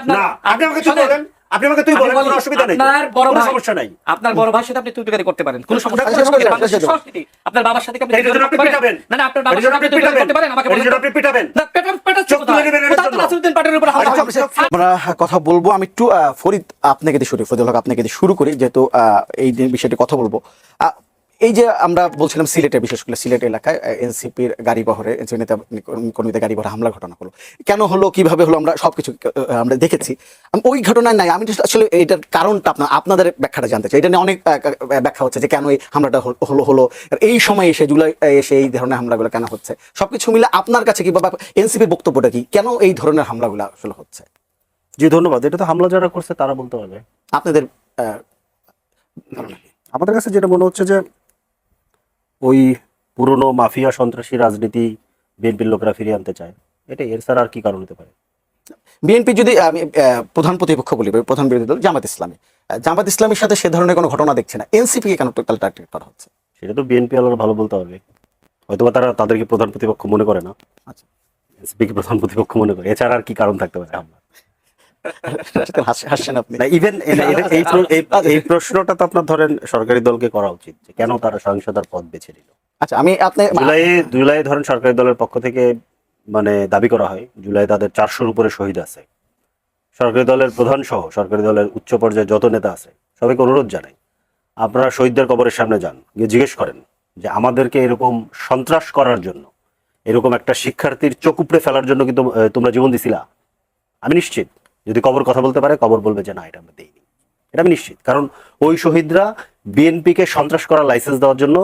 আপনার না, আপনি আমাকে তুই বলেন, আপনি আমাকে তুই বলেন, কোনো অসুবিধা নেই, আপনার বড় কোনো ভাই, সমস্যা নাই। আপনার বড় ভাইয়ের সাথে আপনি তুই করতে পারেন, কোনো সমস্যা নেই। বাংলাদেশের সংস্কৃতি, আপনার বাবার সাথে আপনি এর জন্য আপনি পিটাবেন। না না, আপনার বাবার এর জন্য সাথে আপনি তুই পিটাবেন। করতে পারেন, আমাকে এর বলেন জন্য তো। আপনি পিটাবেন। না, পেটার চোখ তুলে নেবেন এর জন্য। নাসিরউদ্দিন পাটোয়ারির উপর হামলা করছে। আমরা কথা বলবো। আমি একটু ফরিদ আপনাকে দিয়ে শুরু, ফরিদুল হক আপনাকে দিয়ে শুরু করি, যেহেতু এই বিষয়টি কথা বলবো। এই যে আমরা বলছিলাম সিলেটে, বিশেষ করে সিলেট এলাকায় এনসিপির গাড়ি বহরে, এনসিপি নেতা কর্মীদের গাড়ি বহরে হামলা ঘটনা হলো, কেন হলো, কিভাবে হলো, আমরা সবকিছু আমরা দেখেছি। ওই ঘটনায় নাই, আমি আসলে এইটার কারণটা আপনাদের ব্যাখ্যাটা জানতে চাই। এটা নিয়ে অনেক ব্যাখ্যা হচ্ছে যে কেন এই হামলাটা হলো এই সময় এসে, জুলাই এসে এই ধরনের হামলাগুলো কেন হচ্ছে, সবকিছু মিলে আপনার কাছে কি বা এনসিপির বক্তব্যটা কি, কেন এই ধরনের হামলাগুলো আসলে হচ্ছে? জি ধন্যবাদ। এটা তো হামলা যারা করছে তারা বলতে পারবে। আপনাদের আমাদের কাছে যেটা মনে হচ্ছে যে ওই পুরনো মাফিয়া সন্ত্রাসী রাজনীতি বিএনপির লোকেরা ফিরিয়ে আনতে চায়, এটা এর ছাড়া আর কি কারণ হতে পারে? বিএনপি যদি আমি প্রধান প্রতিপক্ষ বলি, প্রধান বিরোধী দল জামাত ইসলামী, জামাত ইসলামীর সাথে সে ধরনের কোনো ঘটনা দেখছে না, এনসিপি কে কেন টোটাল টার্গেট করা হচ্ছে? সেটা তো বিএনপি আলাদা ভালো বলতে পারবে। হয়তোবা তারা তাদেরকে প্রধান প্রতিপক্ষ মনে করে না, আচ্ছা, এনসিপি কে প্রধান প্রতিপক্ষ মনে করে। এছাড়া আর কি কারণ থাকতে পারে হামলা? হাসছেন আপনি। না, ইভেন এই প্রশ্নটা তো আপনার ধরেন সরকারি দলকে করা উচিত, যে কেন তারা সহিংসতার পথ বেছে নিল। আচ্ছা, আমি আপনি জুলাই ধরেন সরকারি দলের পক্ষ থেকে মানে দাবি করা হয় জুলাই তাদের 400-র উপরে শহীদ আছে। সরকারি দলের প্রধান সহ সরকারি দলের উচ্চ পর্যায়ে যত নেতা আছে সবাইকে অনুরোধ জানাই, আপনারা শহীদদের কবরের সামনে যান, গিয়ে জিজ্ঞেস করেন যে আমাদেরকে এরকম সন্ত্রাস করার জন্য, এরকম একটা শিক্ষার্থীর চোখ উপড়ে ফেলার জন্য কিন্তু তোমরা জীবন দিছিলা? আমি নিশ্চিত যদি কবর কথা বলতে পারে, কবর বলবে যে না, এটা আমরা দেইনি। এটা আমি নিশ্চিত, কারণ ওই শহীদরা বিএনপিকে সন্ত্রাস করার লাইসেন্স দেওয়ার জন্য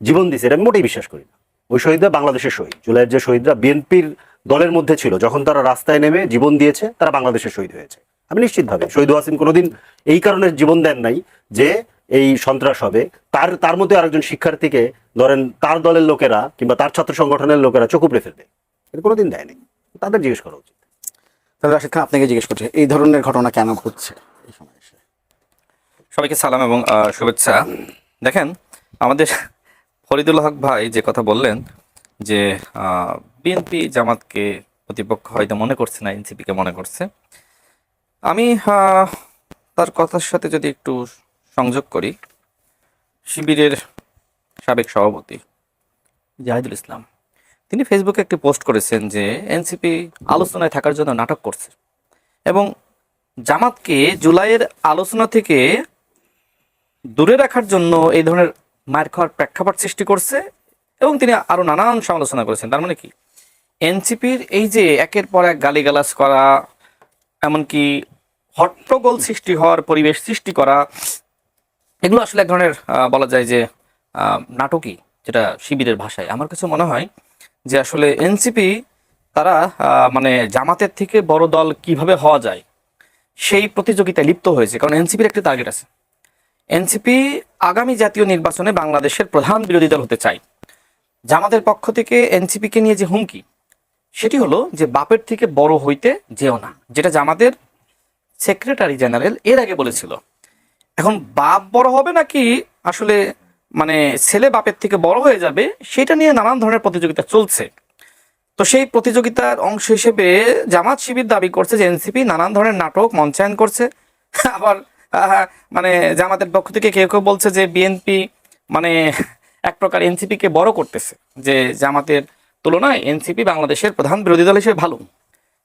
জীবন দিছে, এটা আমি মোটেই বিশ্বাস করি না। ওই শহীদরা বাংলাদেশের শহীদ। জুলাইয়ের যে শহীদরা বিএনপির দলের মধ্যে ছিল, যখন তারা রাস্তায় নেমে জীবন দিয়েছে, তারা বাংলাদেশের শহীদ হয়েছে। আমি নিশ্চিতভাবে শহীদ ওয়াসিম কোনোদিন এই কারণে জীবন দেন নাই যে এই সন্ত্রাস হবে। তার মধ্যে আরেকজন শিক্ষার্থীকে ধরেন তার দলের লোকেরা কিংবা তার ছাত্র সংগঠনের লোকেরা চোখ উপড়ে ফেলবে, এটা কোনোদিন দেয়নি। তাদের জিজ্ঞেস করা উচিত। তাহলে রাশিদ খান আপনাকে জিজ্ঞেস করছি, এই ধরনের ঘটনা কেন ঘটছে এই সময় এসে? সবাইকে সালাম এবং শুভেচ্ছা। দেখেন, আমাদের ফরিদুল হক ভাই যে কথা বললেন যে বিএনপি জামাতকে প্রতিপক্ষ হয়তো মনে করছে না, এনসিপিকে মনে করছে। আমি তার কথার সাথে যদি একটু সংযোগ করি, শিবিরের সাবেক সভাপতি জাহিদুল ইসলাম তিনি ফেসবুকে একটি পোস্ট করেছেন যে এনসিপি আলোচনায় থাকার জন্য নাটক করছে এবং জামাতকে জুলাইয়ের আলোচনা থেকে দূরে রাখার জন্য এই ধরনের মার খাওয়ার প্রেক্ষাপট সৃষ্টি করছে এবং তিনি আরো নানান সমালোচনা করেছেন। তার মানে কি, এনসিপির এই যে একের পর এক গালিগালাজ করা, এমনকি হট্টগোল সৃষ্টি হওয়ার পরিবেশ সৃষ্টি করা, এগুলো আসলে এক ধরনের বলা যায় যে নাটকই, যেটা শিবিরের ভাষায়। আমার কাছে মনে হয় যে আসলে এনসিপি তারা মানে জামাতের থেকে বড় দল কিভাবে হওয়া যায় সেই প্রতিযোগিতায় লিপ্ত হয়েছে। কারণ এনসিপির একটি টার্গেট আছে, এনসিপি আগামী জাতীয় নির্বাচনে বাংলাদেশের প্রধান বিরোধী দল হতে চায়। জামাতের পক্ষ থেকে এনসিপিকে নিয়ে যে হুমকি, সেটি হলো যে বাপের থেকে বড় হইতে যেও না, যেটা জামাতের সেক্রেটারি জেনারেল এর আগে বলেছিল। এখন বাপ বড় হবে নাকি আসলে মানে ছেলে বাপের থেকে বড় হয়ে যাবে, সেটা নিয়ে নানান ধরনের প্রতিযোগিতা চলছে। তো সেই প্রতিযোগিতার অংশ হিসেবে জামাত শিবির দাবি করছে যে এনসিপি নানান ধরনের নাটক মঞ্চায়ন করছে। আবার মানে জামাতের পক্ষ থেকে কেউ কেউ বলছে যে বিএনপি মানে এক প্রকার এনসিপিকে বড় করতেছে, যে জামাতের তুলনায় এনসিপি বাংলাদেশের প্রধান বিরোধী দল হিসেবে ভালো।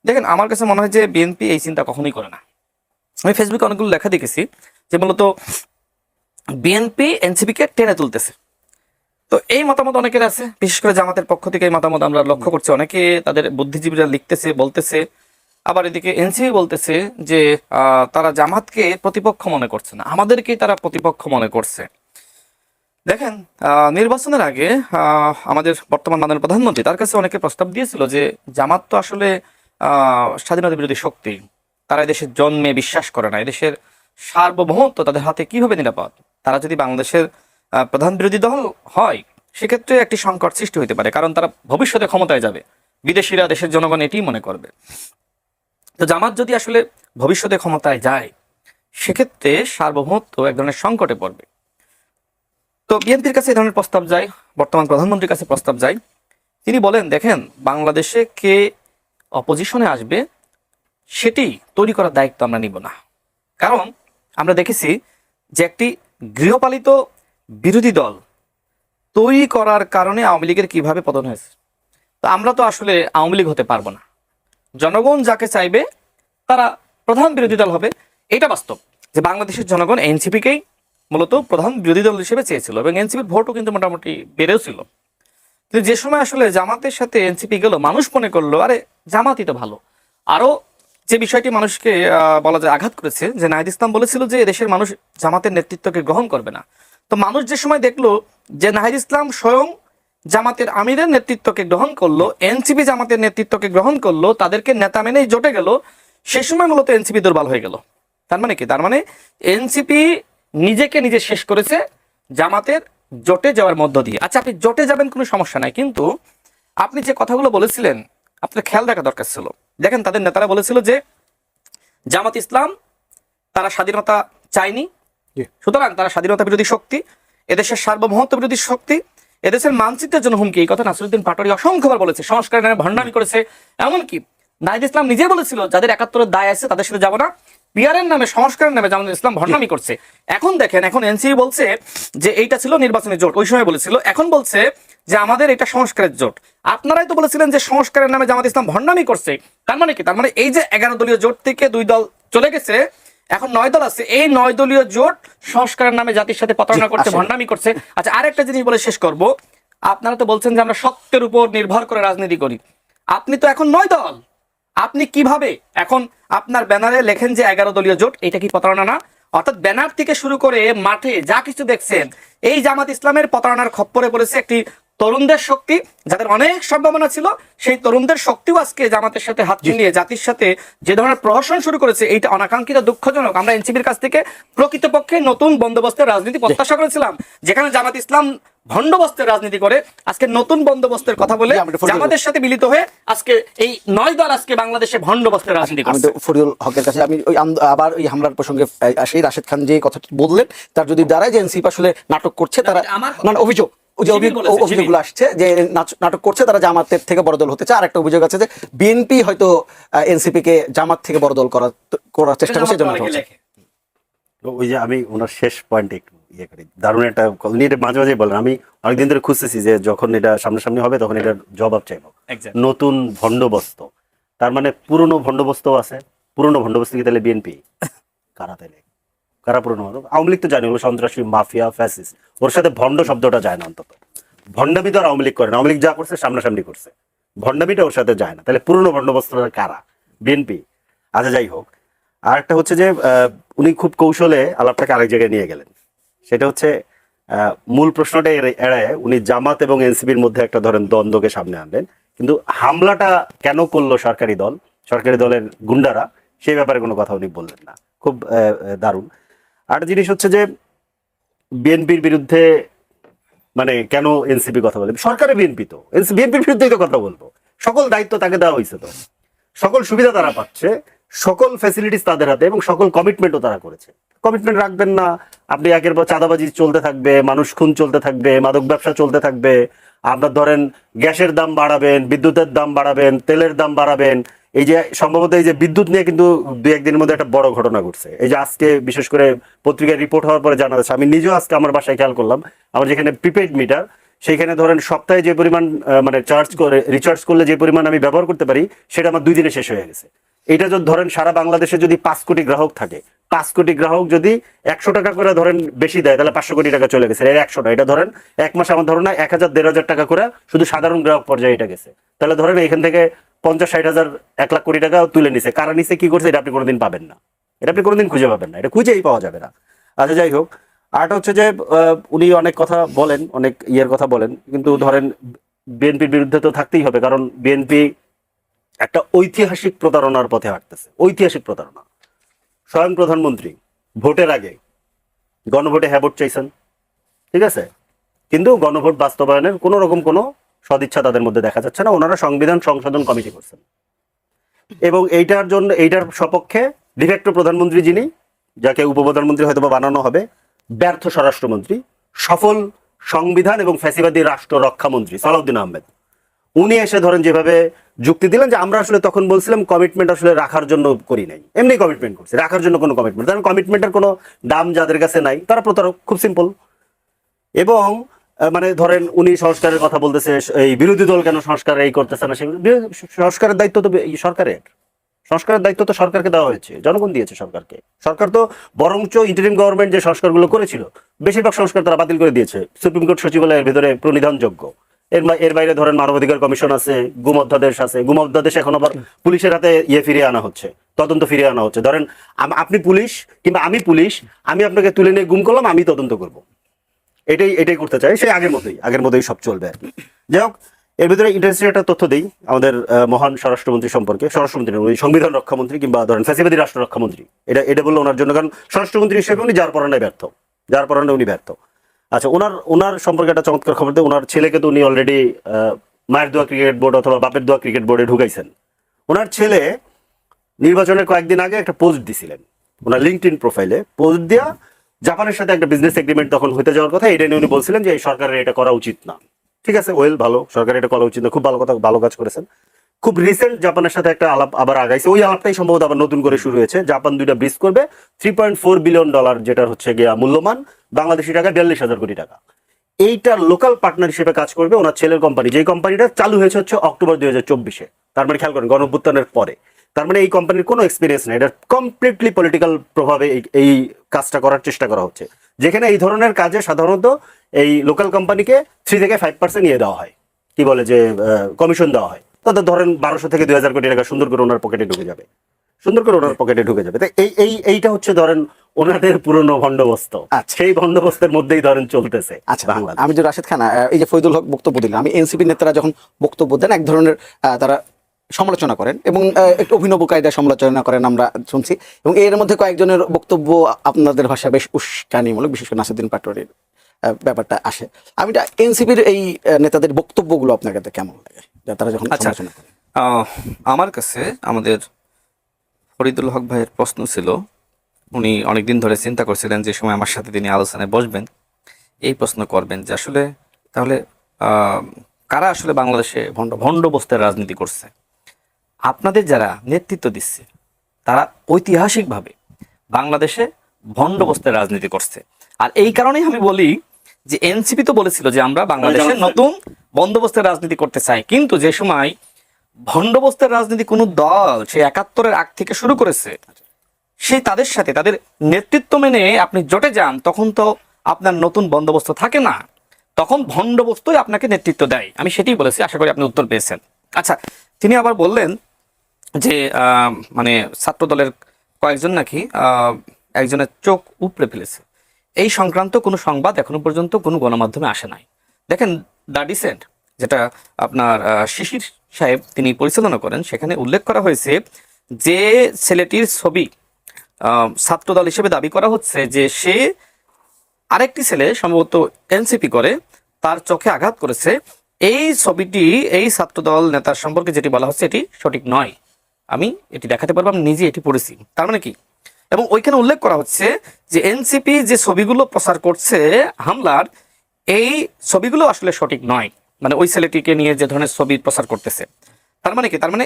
দেখেন, আমার কাছে মনে হয় যে বিএনপি এই চিন্তা কখনোই করে না। আমি ফেসবুকে অনেকগুলো লেখা দেখেছি যে মূলত বিএনপি এনসিপিকে টেনে তুলতেছে। তো এই মতামত অনেকের আছে, বিশেষ করে জামাতের পক্ষ থেকে এই মতামত আমরা লক্ষ্য করছি। অনেকে তাদের বুদ্ধিজীবীরা লিখতেছে, বলতেছে। আবার এদিকে এনসিপি বলতেছে যে তারা জামাতকে প্রতিপক্ষ মনে করছে না, আমাদেরকেই তারা প্রতিপক্ষ মনে করছে। দেখেন, নির্বাচনের আগে আমাদের বর্তমান মাননীয় প্রধানমন্ত্রী, তার কাছে অনেকে প্রস্তাব দিয়েছিল যে জামাত তো আসলে স্বাধীনতা বিরোধী শক্তি, তারা এদেশের জন্মে বিশ্বাস করে না, এদেশের সার্বভৌমত্ব তাদের হাতে কিভাবে নিরাপদ। তারা যদি বাংলাদেশের প্রধান বিরোধী দল হয়, সেক্ষেত্রে একটি সংকট সৃষ্টি হতে পারে, কারণ তারা ভবিষ্যতে ক্ষমতায় যাবে, বিদেশিরা দেশের জনগণ এটিই মনে করবে। তো জামাত যদি আসলে ভবিষ্যতে ক্ষমতায় যায়, সেক্ষেত্রে সার্বভৌমত্ব এক ধরনের সংকটে পড়বে। তো বিএনপির কাছে এই ধরনের প্রস্তাব যায়, বর্তমান প্রধানমন্ত্রীর কাছে প্রস্তাব যায়। তিনি বলেন, দেখেন, বাংলাদেশে কে অপোজিশনে আসবে সেটি তৈরি করার দায়িত্ব আমরা নিব না। কারণ আমরা দেখেছি যে একটি গৃহপালিত বিরোধী দল তৈরি করার কারণে আওয়ামী লীগের কিভাবে পতন হয়েছে। তো আমরা তো আসলে আওয়ামী লীগ হতে পারবো না। জনগণ যাকে চাইবে তারা প্রধান বিরোধী দল হবে, এটা বাস্তব যে বাংলাদেশের জনগণ এনসিপিকেই মূলত প্রধান বিরোধী দল হিসেবে চেয়েছিল এবং এনসিপির ভোটও কিন্তু মোটামুটি বেড়েও ছিল। কিন্তু যে সময় আসলে জামাতের সাথে এনসিপি গেল, মানুষ মনে করলো আরে জামাতই তো ভালো। আরো যে বিষয়টি মানুষকে বলা যায় আঘাত করেছে, যে নাহিদ ইসলাম বলেছিল যে দেশের মানুষ জামাতের নেতৃত্বকে গ্রহণ করবে না। তো মানুষ যে সময় দেখলো যে নাহিদ ইসলাম স্বয়ং জামাতের আমিরের নেতৃত্বকে গ্রহণ করলো, এনসিপি জামাতের নেতৃত্বকে গ্রহণ করলো, তাদেরকে নেতা মেনেই জোটে গেল, সে সময় মূলত এনসিপি দুর্বল হয়ে গেল। তার মানে কি? তার মানে এনসিপি নিজেকে নিজে শেষ করেছে জামাতের জোটে যাওয়ার মধ্য দিয়ে। আচ্ছা, আপনি জোটে যাবেন কোনো সমস্যা নাই, কিন্তু আপনি যে কথাগুলো বলেছিলেন আপনার খেয়াল রাখা দরকার ছিল। দেখেন, তাদের নেতারা বলেছিল যে জামাত ইসলাম তারা স্বাধীনতা চায়নি, সুতরাং তারা স্বাধীনতা বিরোধী শক্তি, এদেশের সার্বভৌমত্ব বিরোধী শক্তি, এদেশের মানচিত্রের জন্য হুমকি। এই কথা নাসিরউদ্দিন পাটোয়ারি অসংখ্যবার বলেছে, সংস্কারের নামে ভণ্ডামি করেছে। এমনকি নাহিদ ইসলাম নিজে বলেছিল যাদের ৭১-এর দায় আছে তাদের সাথে যাবো না, পিয়ারের নামে সংস্কারের নামে জামাত ইসলাম ভণ্ডামি করছে। এখন দেখেন, এখন এনসিপি বলছে যে এইটা ছিল নির্বাচনী জোট, ওই সময় বলেছিল, এখন বলছে যে আমাদের এটা সংস্কারের জোট। আপনারাই তো বলেছিলেন যে সংস্কারের নামে জামাত ইসলাম ভণ্ডামি করছে। তার মানে কি? তার মানে এই যে ১১ দলীয় জোট থেকে ২ দল চলে গেছে, এখন ৯ দল আছে, এই ৯ দলীয় জোট সংস্কারের নামে জাতির সাথে প্রতারণা করছে, ভণ্ডামি করছে। আচ্ছা, আরেকটা জিনিস বলে শেষ করব। আপনারা তো বলছেন যে আমরা সত্যের উপর নির্ভর করে রাজনীতি করি। আপনি তো এখন ৯ দল, আপনি কিভাবে এখন আপনার ব্যানারে লেখেন যে ১১ দলীয় জোট? এটা কি প্রতারণা না? অর্থাৎ ব্যানার থেকে শুরু করে মাঠে যা কিছু দেখছেন, এই জামাত ইসলামের প্রতারণার খপ্পরে পড়েছে একটি তরুণদের শক্তি, যাদের অনেক সম্ভাবনা ছিল। সেই তরুণদের শক্তিও আজকে জামাতের সাথে হাত মিলিয়ে জাতির সাথে যে ধরনের প্রহসন শুরু করেছে, এইটা অনাকাঙ্ক্ষিত, দুঃখজনক। আমরা এনসিপির কাছ থেকে প্রকৃতপক্ষে নতুন বন্দোবস্তের রাজনীতি প্রত্যাশা করেছিলাম, যেখানে জামাত ইসলাম ভণ্ডবস্তের রাজনীতি করে আজকে নতুন বন্দোবস্তের কথা বলে জামাতের সাথে মিলিত হয়ে আজকে এই ৯ দল আজকে বাংলাদেশে ভণ্ডবস্তের রাজনীতি করছে। আমি তো ফরিদুল হকের কাছে আমি ওই আবার ওই হামলার প্রসঙ্গে আসি। রাশেদ খান যে কথাটি বললেন তার যদি দাঁড়ায় যে এনসিপি আসলে নাটক করছে, তারা মানে অভিযোগ, যে অভিযোগগুলো আসছে যে নাটক করছে, তারা জামাতের থেকে বড় দল হতে চায়। আর একটা অভিযোগ আছে যে বিএনপি হয়তো এনসিপি কে জামাত থেকে বড় দল করার চেষ্টা করছে, জন্য ওই যে আমি ওনার শেষ পয়েন্টে একটু ইয়ে করি, দারুণ একটা উনি এটা মাঝে মাঝে বলেন, আমি অনেকদিন ধরে খুঁজতেছি যে যখন এটা সামনাসামনি হবে তখন এটার জবাব চাইবো। নতুন ভণ্ডবস্ত, তার মানে পুরনো ভণ্ডবস্ত আছে। পুরনো ভণ্ডবস্ত কি তাহলে বিএনপি? কারা তাহলে? কারা পুরনো? আওয়ামী লীগ তো জানি ওগুলো সন্ত্রাসী, মাফিয়া, ফ্যাসিস্ট, ওর সাথে ভণ্ড শব্দটা যায় না। অন্তত ভণ্ডামি তো আর আওয়ামী লীগ করে না, আওয়ামী লীগ যা করছে সামনাসামনি করছে, ভণ্ডামিটা ওর সাথে যায় না। তাহলে পুরনো ভণ্ডবস্ত্রটা কারা? বিএনপি। আচ্ছা, যাই হোক। আর একটা হচ্ছে যে উনি খুব কৌশলে আলাপটাকে আরেক জায়গায় নিয়ে গেলেন। সেটা হচ্ছে মূল প্রশ্নটা এড়ায় উনি জামাত এবং এনসিপির মধ্যে একটা ধরেন দ্বন্দ্বকে সামনে আনলেন, কিন্তু হামলাটা কেন করলো সরকারি দলের গুন্ডারা, সেই ব্যাপারে কোনো কথা উনি বললেন না। খুব দারুণ। আর জিনিস হচ্ছে যে বিএনপির বিরুদ্ধে মানে কেন এনসিপি কথা বলে? সরকারের বিএনপি তো, বিএনপির বিরুদ্ধেই তো কথা বলবো। সকল দায়িত্ব তাকে দেওয়া হয়েছে, তো সকল সুবিধা তারা পাচ্ছে, সকল ফ্যাসিলিটিস তাদের হাতে, এবং সকল কমিটমেন্টও তারা করেছে। কমিটমেন্ট রাখবেন না আপনি, একের পর চাঁদাবাজি চলতে থাকবে, মানুষ খুন চলতে থাকবে, মাদক ব্যবসা চলতে থাকবে, আপনার ধরেন গ্যাসের দাম বাড়াবেন, বিদ্যুতের দাম বাড়াবেন, তেলের দাম বাড়াবেন। এই যে সম্ভবত এই যে বিদ্যুৎ নিয়ে কিন্তু ২-১ দিনের মধ্যে একটা বড় ঘটনা ঘটছে। এই যে আজকে বিশেষ করে পত্রিকায় রিপোর্ট হওয়ার পরে জানা যাচ্ছে, আমি নিজেও আজকে আমার বাসায় খেয়াল করলাম, আমার যেখানে প্রিপেইড মিটার, সেইখানে ধরেন সপ্তাহে যে পরিমাণ মানে রিচার্জ করলে যে পরিমাণ আমি ব্যবহার করতে পারি, সেটা আমার 2 দিনে শেষ হয়ে গেছে। এটা যদি ধরেন সারা বাংলাদেশে যদি 5 কোটি গ্রাহক থাকে, 5 কোটি গ্রাহক যদি 100 টাকা করে ধরেন বেশি দেয়, তাহলে 500 কোটি টাকা চলে গেছে। 100টা, এটা ধরেন এক মাসে আমার ধরুন 1000-1500 টাকা করে শুধু সাধারণ গ্রাহক পর্যায়ে এটা গেছে। তাহলে ধরেন এখান থেকে 50-60 হাজার 1 লাখ কোটি টাকা তুলে নিছে। কারা নিছে, কি করছে, এটা আপনি কোনোদিন পাবেন না, এটা আপনি কোনোদিন খুঁজে পাবেন না, এটা খুঁজেই পাওয়া যাবে না। আচ্ছা, যাই হোক। আরটা হচ্ছে যে উনি অনেক কথা বলেন, অনেক ইয়ের কথা বলেন, কিন্তু ধরেন বিএনপির বিরুদ্ধে তো থাকতেই হবে, কারণ বিএনপি একটা ঐতিহাসিক প্রতারণার পথে হাঁটতেছে। ঐতিহাসিক প্রতারণা। স্বয়ং প্রধানমন্ত্রী ভোটের আগে গণভোটে হ্যাঁ ভোট চাইছেন, ঠিক আছে, কিন্তু গণভোট বাস্তবায়নের কোনো রকম কোনো সদিচ্ছা তাদের মধ্যে দেখা যাচ্ছে না। ওনারা সংবিধান সংশোধন কমিটি করছেন, এবং এইটার সপক্ষে ডিফেক্টো প্রধানমন্ত্রী যিনি, যাকে উপপ্রধানমন্ত্রী হয়তো বানানো হবে, ব্যর্থ স্বরাষ্ট্রমন্ত্রী, সফল সংবিধান এবং ফ্যাসিবাদী রাষ্ট্র রক্ষামন্ত্রী সালাউদ্দিন আহমেদ, উনি এসে ধরেন যেভাবে যুক্তি দিলেন যে আমরা আসলে তখন বলছিলাম কমিটমেন্ট আসলে রাখার জন্য করি নাই, এমনি কমিটমেন্ট করছি, রাখার জন্য কোনো কমিটমেন্ট, কারণ কমিটমেন্টের কোনো দাম যাদের কাছে নাই তারা প্রতারক, খুব সিম্পল। এবং মানে ধরেন উনি সংস্কারের কথা বলতেছে, এই বিরোধী দল কেন সংস্কার এই করতেছে না, সংস্কারের দায়িত্ব তো সরকারের, সংস্কারের দায়িত্ব তো সরকারকে দেওয়া হয়েছে, জনগণ দিয়েছে সরকারকে। সরকার তো বরঞ্চ ইন্টারিম গভর্নমেন্ট যে সংস্কারগুলো করেছিল বেশিরভাগ সংস্কার তারা বাতিল করে দিয়েছে, সুপ্রিম কোর্ট সচিবালয়ের ভিতরে প্রণিধানযোগ্য। এর বাইরে ধরেন মানবাধিকার কমিশন আছে, গুম অধ্যাদেশ আছে, গুম অধ্যাদেশ এখন আবার পুলিশের হাতে ফিরিয়ে আনা হচ্ছে, তদন্ত ফিরিয়ে আনা হচ্ছে। ধরেন আপনি পুলিশ কিংবা আমি পুলিশ, আমি আপনাকে তুলে নিয়ে গুম করলাম, আমি তদন্ত করব, এটাই করতে চাই, সেই আগের মতোই সব চলবে আর কি। যাই হোক, এর ভিতরে ইন্টারেস্টিং একটা তথ্য দিই আমাদের মহান স্বরাষ্ট্রমন্ত্রী সম্পর্কে। স্বরাষ্ট্রমন্ত্রী উনি সংবিধান রক্ষামন্ত্রী কিংবা ধরেন ফ্যাসিবাদী রাষ্ট্র রক্ষামন্ত্রী, এটা বললো ওনার জন্য, কারণ স্বরাষ্ট্রমন্ত্রী হিসেবে উনি যার পরানায় উনি ব্যর্থ। আচ্ছা, ওনার সম্পর্কে একটা চমৎকার খবর দেয়। ওনার ছেলেকে তো উনি অলরেডি মায়ের দোয়া ক্রিকেট বোর্ড অথবা বাপের দোয়া ক্রিকেট বোর্ডে ঢুকাইছেন। ওনার ছেলে নির্বাচনের কয়েকদিন আগে একটা পোস্ট দিছিলেন ওনার লিঙ্কডইন প্রোফাইলে, পোস্ট দিয়া জাপানের সাথে একটা বিজনেস এগ্রিমেন্ট তখন হতে যাওয়ার কথা, এটা নিয়ে উনি বলছিলেন যে এই সরকারের এটা করা উচিত না। ঠিক আছে, ওয়েল, ভালো, সরকারের এটা করা উচিত না, খুব ভালো কথা, ভালো কাজ করেছেন। খুব রিসেন্ট জাপানের সাথে একটা আলাপ আবার আগাইছে, ওই আলাপটাই সম্ভবত আবার নতুন করে শুরু হয়েছে। জাপান 2টা ব্রিজ করবে, $3.4 বিলিয়ন, যেটা হচ্ছে গিয়া মূল্যমান বাংলাদেশি টাকা 42,000 কোটি টাকা। এইটা লোকাল পার্টনার হিসেবে কাজ করবে ওনার ছেলের কোম্পানি, যেই কোম্পানিটা চালু হয়েছে হচ্ছে অক্টোবর 2024-এ। তার মানে খেয়াল করেন, গণঅভ্যুত্থানের পরে। তার মানে এই কোম্পানির কোনো এক্সপিরিয়েন্স নেই, এটা কমপ্লিটলি পলিটিক্যাল প্রভাবে এই কাজটা করার চেষ্টা করা হচ্ছে, যেখানে এই ধরনের কাজে সাধারণত এই লোকাল কোম্পানিকে 3 থেকে 5% নিয়ে দেওয়া হয়, কি বলে যে কমিশন দেওয়া হয়। তাদের ধরেন 1200 থেকে 2000 কোটি টাকা সুন্দর করে ওনার পকেটে ঢুকে যাবে, এইটা হচ্ছে ধরেন ওনাদের পুরনো বন্দোবস্ত। সেই বন্দোবস্তের মধ্যেই ধরেন চলতেছে। আচ্ছা, আমি যে রাশেদ খান, এই যে ফরিদুল হক বক্তব্য দিলেন, আমি এনসিপি নেতারা যখন বক্তব্য দেন এক ধরনের তারা সমালোচনা করেন এবং একটু অভিনব কায়দায় সমালোচনা করেন আমরা শুনছি, এবং এর মধ্যে কয়েকজনের বক্তব্য আপনাদের ভাষা বেশ উস্কানিমূলক, বিশেষ করে নাসিরউদ্দিন পাটোয়ারির ব্যাপারটা আসে। আমি এনসিপির এই নেতাদের বক্তব্যগুলো আপনার কাছে কেমন লাগে তারা যখন সমালোচনা করেন? আমার কাছে আমাদের ফরিদুল হক ভাইয়ের প্রশ্ন ছিল, উনি অনেকদিন ধরে চিন্তা করছিলেন যে সময় আমার সাথে তিনি আলোচনায় বসবেন এই প্রশ্ন করবেন যে আসলে তাহলে কারা আসলে বাংলাদেশে ভণ্ডবস্তের রাজনীতি করছে। আপনাদের যারা নেতৃত্ব দিচ্ছে তারা ঐতিহাসিকভাবে বাংলাদেশে ভণ্ডবস্তের রাজনীতি করছে। আর এই কারণেই আমি বলি যে এনসিপি তো বলেছিল যে আমরা বাংলাদেশে নতুন বন্দোবস্তের রাজনীতি করতে চাই, কিন্তু যে সময় ভণ্ডবস্তের রাজনীতি কোনো দল সে 71-এর আগ থেকে শুরু করেছে, সেই তাদের সাথে তাদের নেতৃত্ব মেনে আপনি জোটে যান, তখন তো আপনার নতুন বন্দোবস্ত থাকে না, তখন ভণ্ডবস্তুই আপনাকে নেতৃত্ব দেয়। আমি সেটাই বলেছি, আশা করি আপনি উত্তর পেয়েছেন। আচ্ছা, তিনি আবার বললেন যে মানে ছাত্র দলের কয়েকজন নাকি একজনের চোখ উপড়ে ফেলেছে, এই সংক্রান্ত কোনো সংবাদ এখনো পর্যন্ত কোনো গণমাধ্যমে আসে নাই। দেখেন, দ্য ডিসেন্ট যেটা আপনার শিশির সাহেব তিনি পরিচালনা করেন, সেখানে উল্লেখ করা হয়েছে যে ছেলেটির ছবি ছাত্রদল হিসেবে দাবি করা হচ্ছে যে সে আরেকটি ছেলে সম্ভবত এনসিপি করে তার চোখে আঘাত করেছে, এই ছবিটি এই ছাত্রদল নেতার সম্পর্কে যেটি বলা হচ্ছে এটি সঠিক নয়। আমি এটি দেখাতে পারবো, আমি নিজে এটি পড়েছি। তার মানে কি, এবং ওইখানে উল্লেখ করা হচ্ছে যে এনসিপি যে ছবিগুলো প্রচার করছে হামলার, এই ছবিগুলো আসলে সঠিক নয়, মানে ওই ছেলেটিকে নিয়ে যে ধরনের ছবি প্রচার করতেছে। তার মানে কি, তার মানে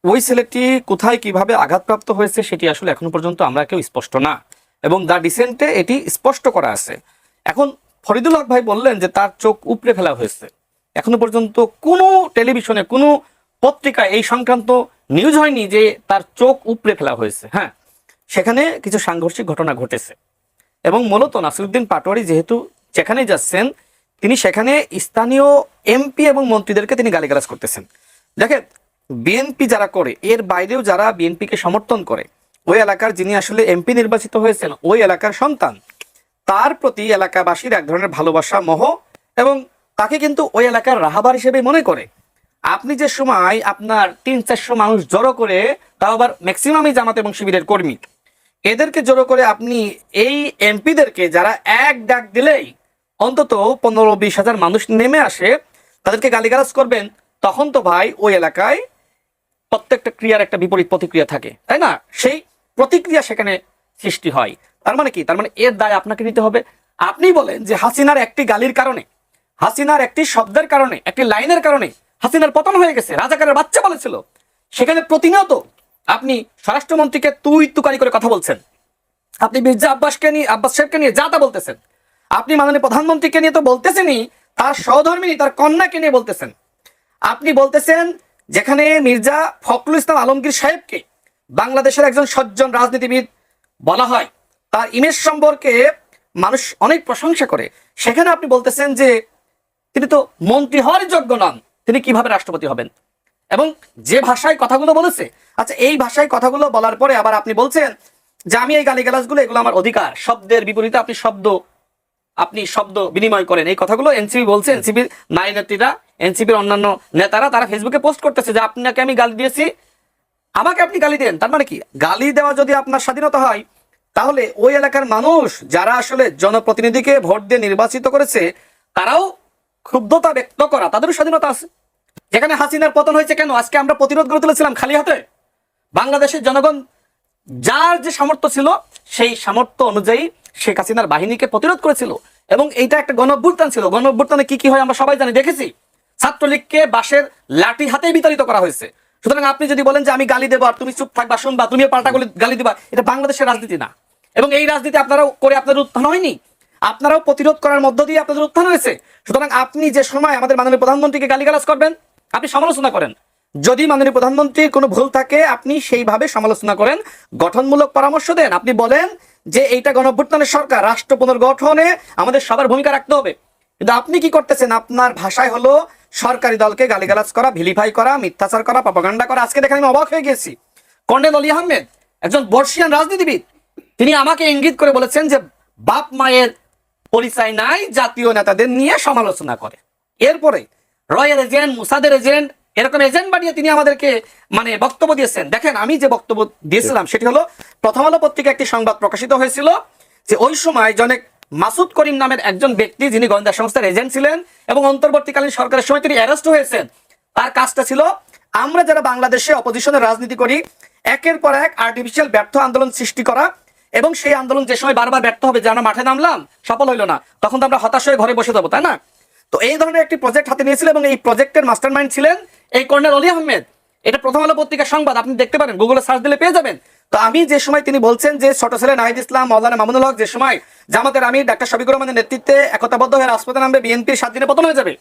ওই ছেলেটি কোথায় কিভাবে আঘাতপ্রাপ্ত হয়েছে সেটি আসলে এখনো পর্যন্ত আমরা কেউ স্পষ্ট না, এবং দ্য ডিসেন্টে এটি স্পষ্ট করা আছে। এখন ফরিদুল হক ভাই বললেন যে তার চোখ উপড়ে ফেলা হয়েছে, এখনো পর্যন্ত কোনো টেলিভিশনে কোনো পত্রিকায় এই সংক্রান্ত নিউজ হয়নি যে তার চোখ উপড়ে ফেলা হয়েছে। হ্যাঁ, সেখানে কিছু সাংঘর্ষিক ঘটনা ঘটেছে, এবং মূলত নাসিরউদ্দিন পাটোয়ারি যেহেতু যেখানে যাচ্ছেন তিনি সেখানে স্থানীয় এমপি এবং মন্ত্রীদেরকে তিনি গালিগালাজ করতেছেন। দেখেন, বিএনপি যারা করে, এর বাইরেও যারা বিএনপিকে সমর্থন করে, ওই এলাকার যিনি আসলে এমপি নির্বাচিত হয়েছেন ওই এলাকার সন্তান, তার প্রতি এলাকাবাসীর এক ধরনের ভালোবাসা মোহ, এবং তাকে কিন্তু ওই এলাকার রাহাবার হিসেবে মনে করে। আপনি যে সময় আপনার 300-400 মানুষ জড়ো করে, তাও আবার ম্যাক্সিমামই জামাত এবং শিবিরের কর্মী, এদেরকে জড়ো করে আপনি এই এমপিদেরকে যারা এক ডাক দিলেই অন্তত 15-20 হাজার মানুষ নেমে আসে, তাদেরকে গালিগালাজ করবেন, তখন তো ভাই ওই এলাকায় প্রত্যেকটা ক্রিয়ার একটা বিপরীত প্রতিক্রিয়া থাকে, তাই না? সেই প্রতিক্রিয়া সেখানে সৃষ্টি হয়। তার মানে কি, তার মানে এর দায় আপনাকে নিতে হবে। আপনি বলেন যে হাসিনার একটি গালির কারণে, হাসিনার একটি শব্দের কারণে, একটি লাইনের কারণে হাসিনার পতন হয়ে গেছে, রাজাকারের বাচ্চা বলেছিল, সেখানে প্রতিনিয়ত আপনি স্বরাষ্ট্রমন্ত্রীকে তুই তুকারি করে কথা বলছেন, আপনি মির্জা আব্বাস সাহেবকে নিয়ে যা তা বলতেছেন, আপনি মাননীয় প্রধানমন্ত্রীকে নিয়ে তো বলতেছেনই, তার সহধর্মিনী তার কন্যাকে নিয়ে বলতেছেন, আপনি বলতেছেন যেখানে মির্জা ফখরুল ইসলাম আলমগীর সাহেবকে বাংলাদেশের একজন সজ্জন রাজনীতিবিদ বলা হয়, তার ইমেজ সম্পর্কে মানুষ অনেক প্রশংসা করে, সেখানে আপনি বলতেছেন যে তিনি তো মন্ত্রী হওয়ার যোগ্য নন, তিনি কিভাবে রাষ্ট্রপতি হবেন? এবং যে ভাষায় কথাগুলো বলেছে, আচ্ছা এই ভাষায় কথাগুলো বলার পরে আবার আপনি বলছেন যে আমি এই গালিগালাজগুলো এগুলো আমার অধিকার, শব্দের বিপরীতে আপনি শব্দ বিনিময় করেন, এই কথাগুলো এনসিপি বলছে, এনসিপির নারী নেত্রীরা, এনসিপির অন্যান্য নেতারা তারা ফেসবুকে পোস্ট করতেছে যে আপনাকে আমি গালি দিয়েছি, আমাকে আপনি গালি দেন। তার মানে কি, গালি দেওয়া যদি আপনার স্বাধীনতা হয়, তাহলে ওই এলাকার মানুষ যারা আসলে জনপ্রতিনিধিকে ভোট দিয়ে নির্বাচিত করেছে তারাও ক্ষুব্ধতা ব্যক্ত করা, তাদেরও স্বাধীনতা আছে। যেখানে হাসিনার পতন হয়েছে কেন, আজকে আমরা প্রতিরোধ করে তুলেছিলাম খালি হাতে, বাংলাদেশের জনগণ যার যে সামর্থ্য ছিল সেই সামর্থ্য অনুযায়ী শেখ হাসিনার বাহিনীকে প্রতিরোধ করেছিল, এবং এইটা একটা গণঅভ্যুত্থান ছিল। গণঅভ্যুত্থানে কি কি হয় আমরা সবাই জানি, দেখেছি, ছাত্রলীগকে বাঁশের লাঠি হাতেই বিতাড়িত করা হয়েছে। সুতরাং আপনি যদি বলেন যে আমি গালি দেবো আর তুমি চুপ থাকবা, শুনবা, তুমি পাল্টা গালি দিবা, এটা বাংলাদেশের রাজনীতি না। এবং এই রাজনীতি আপনারাও করে আপনাদের উত্থান হয়নি, আপনারাও প্রতিরোধ করার মধ্য দিয়ে আপনাদের উত্থান হয়েছে। সুতরাং আপনি যে সময় আমাদের মাননীয় প্রধানমন্ত্রীকে গালিগালাজ করবেন, আপনি সমালোচনা করেন, যদি মাননীয় প্রধানমন্ত্রীর কোনো ভুল থাকে আপনি সেইভাবে সমালোচনা করেন, গঠনমূলক পরামর্শ দেন, আপনি বলেন যে এইটা গণঅভ্যুত্থানের সরকার, রাষ্ট্র পুনর্গঠনে আমাদের সবার ভূমিকা রাখতে হবে। কিন্তু আপনি কি করতেছেন, আপনার ভাষায় হলো সরকারি দলকে গালিগালাজ করা, ভিলিফাই করা, মিথ্যাচার করা, প্রপাগান্ডা করা। আজকে দেখেন আমি অবাক হয়ে গেছি, কর্নেল অলি আহমেদ একজন বর্ষিয়ান রাজনীতিবিদ, তিনি আমাকে ইঙ্গিত করে বলেছেন যে বাপ মায়ের পরিচয় নাই, জাতীয় নেতাদের নিয়ে সমালোচনা করে। এরপরে রয়ের এজেন্ট, মুসাদের এজেন্ট, এরকম এজেন্ট বানিয়ে তিনি আমাদেরকে বক্তব্য দিয়েছেন। দেখেন আমি যে বক্তব্য দিয়েছিলাম সেটি হলো, প্রথম আলো পত্রিকা একটি সংবাদ প্রকাশিত হয়েছিল যে ওই সময় জনেক মাসুদ করিম নামের একজন ব্যক্তি, যিনি গোয়েন্দা সংস্থার এজেন্ট ছিলেন এবং অন্তর্বর্তীকালীন সরকারের সময় তিনি অ্যারেস্ট হয়েছেন। তার কাজটা ছিল, আমরা যারা বাংলাদেশে অপোজিশনের রাজনীতি করি, একের পর এক আর্টিফিশিয়াল ব্যর্থ আন্দোলন সৃষ্টি করা, এবং সেই আন্দোলন যে সময় বারবার ব্যর্থ হবে, যে আমরা মাঠে নামলাম সফল হইল না, তখন তো আমরা হতাশ হয়ে ঘরে বসে যাবো, তাই না? তো এই ধরনের একটি প্রজেক্ট হাতে নিয়েছিল এবং এই প্রজেক্টের মাস্টারমাইন্ড ছিলেন এই কর্নেল অলি আহমেদ। এটা প্রথম আলো পত্রিকার সংবাদ, আপনি দেখতে পারেন, গুগলে সার্চ দিলে পেয়ে যাবেন। তো আমি যে সময় তিনি বলছেন যে ছোট ছেলে নাহিদ ইসলাম, মাওলানা মামুনুল হক যে সময় জামাতের আমির ডাক্তার শফিকুর রহমানের নেতৃত্বে একতাবদ্ধ হয়ে রাজপথে নামবে, বিএনপির 7 দিনে পতন হয়ে যাবে,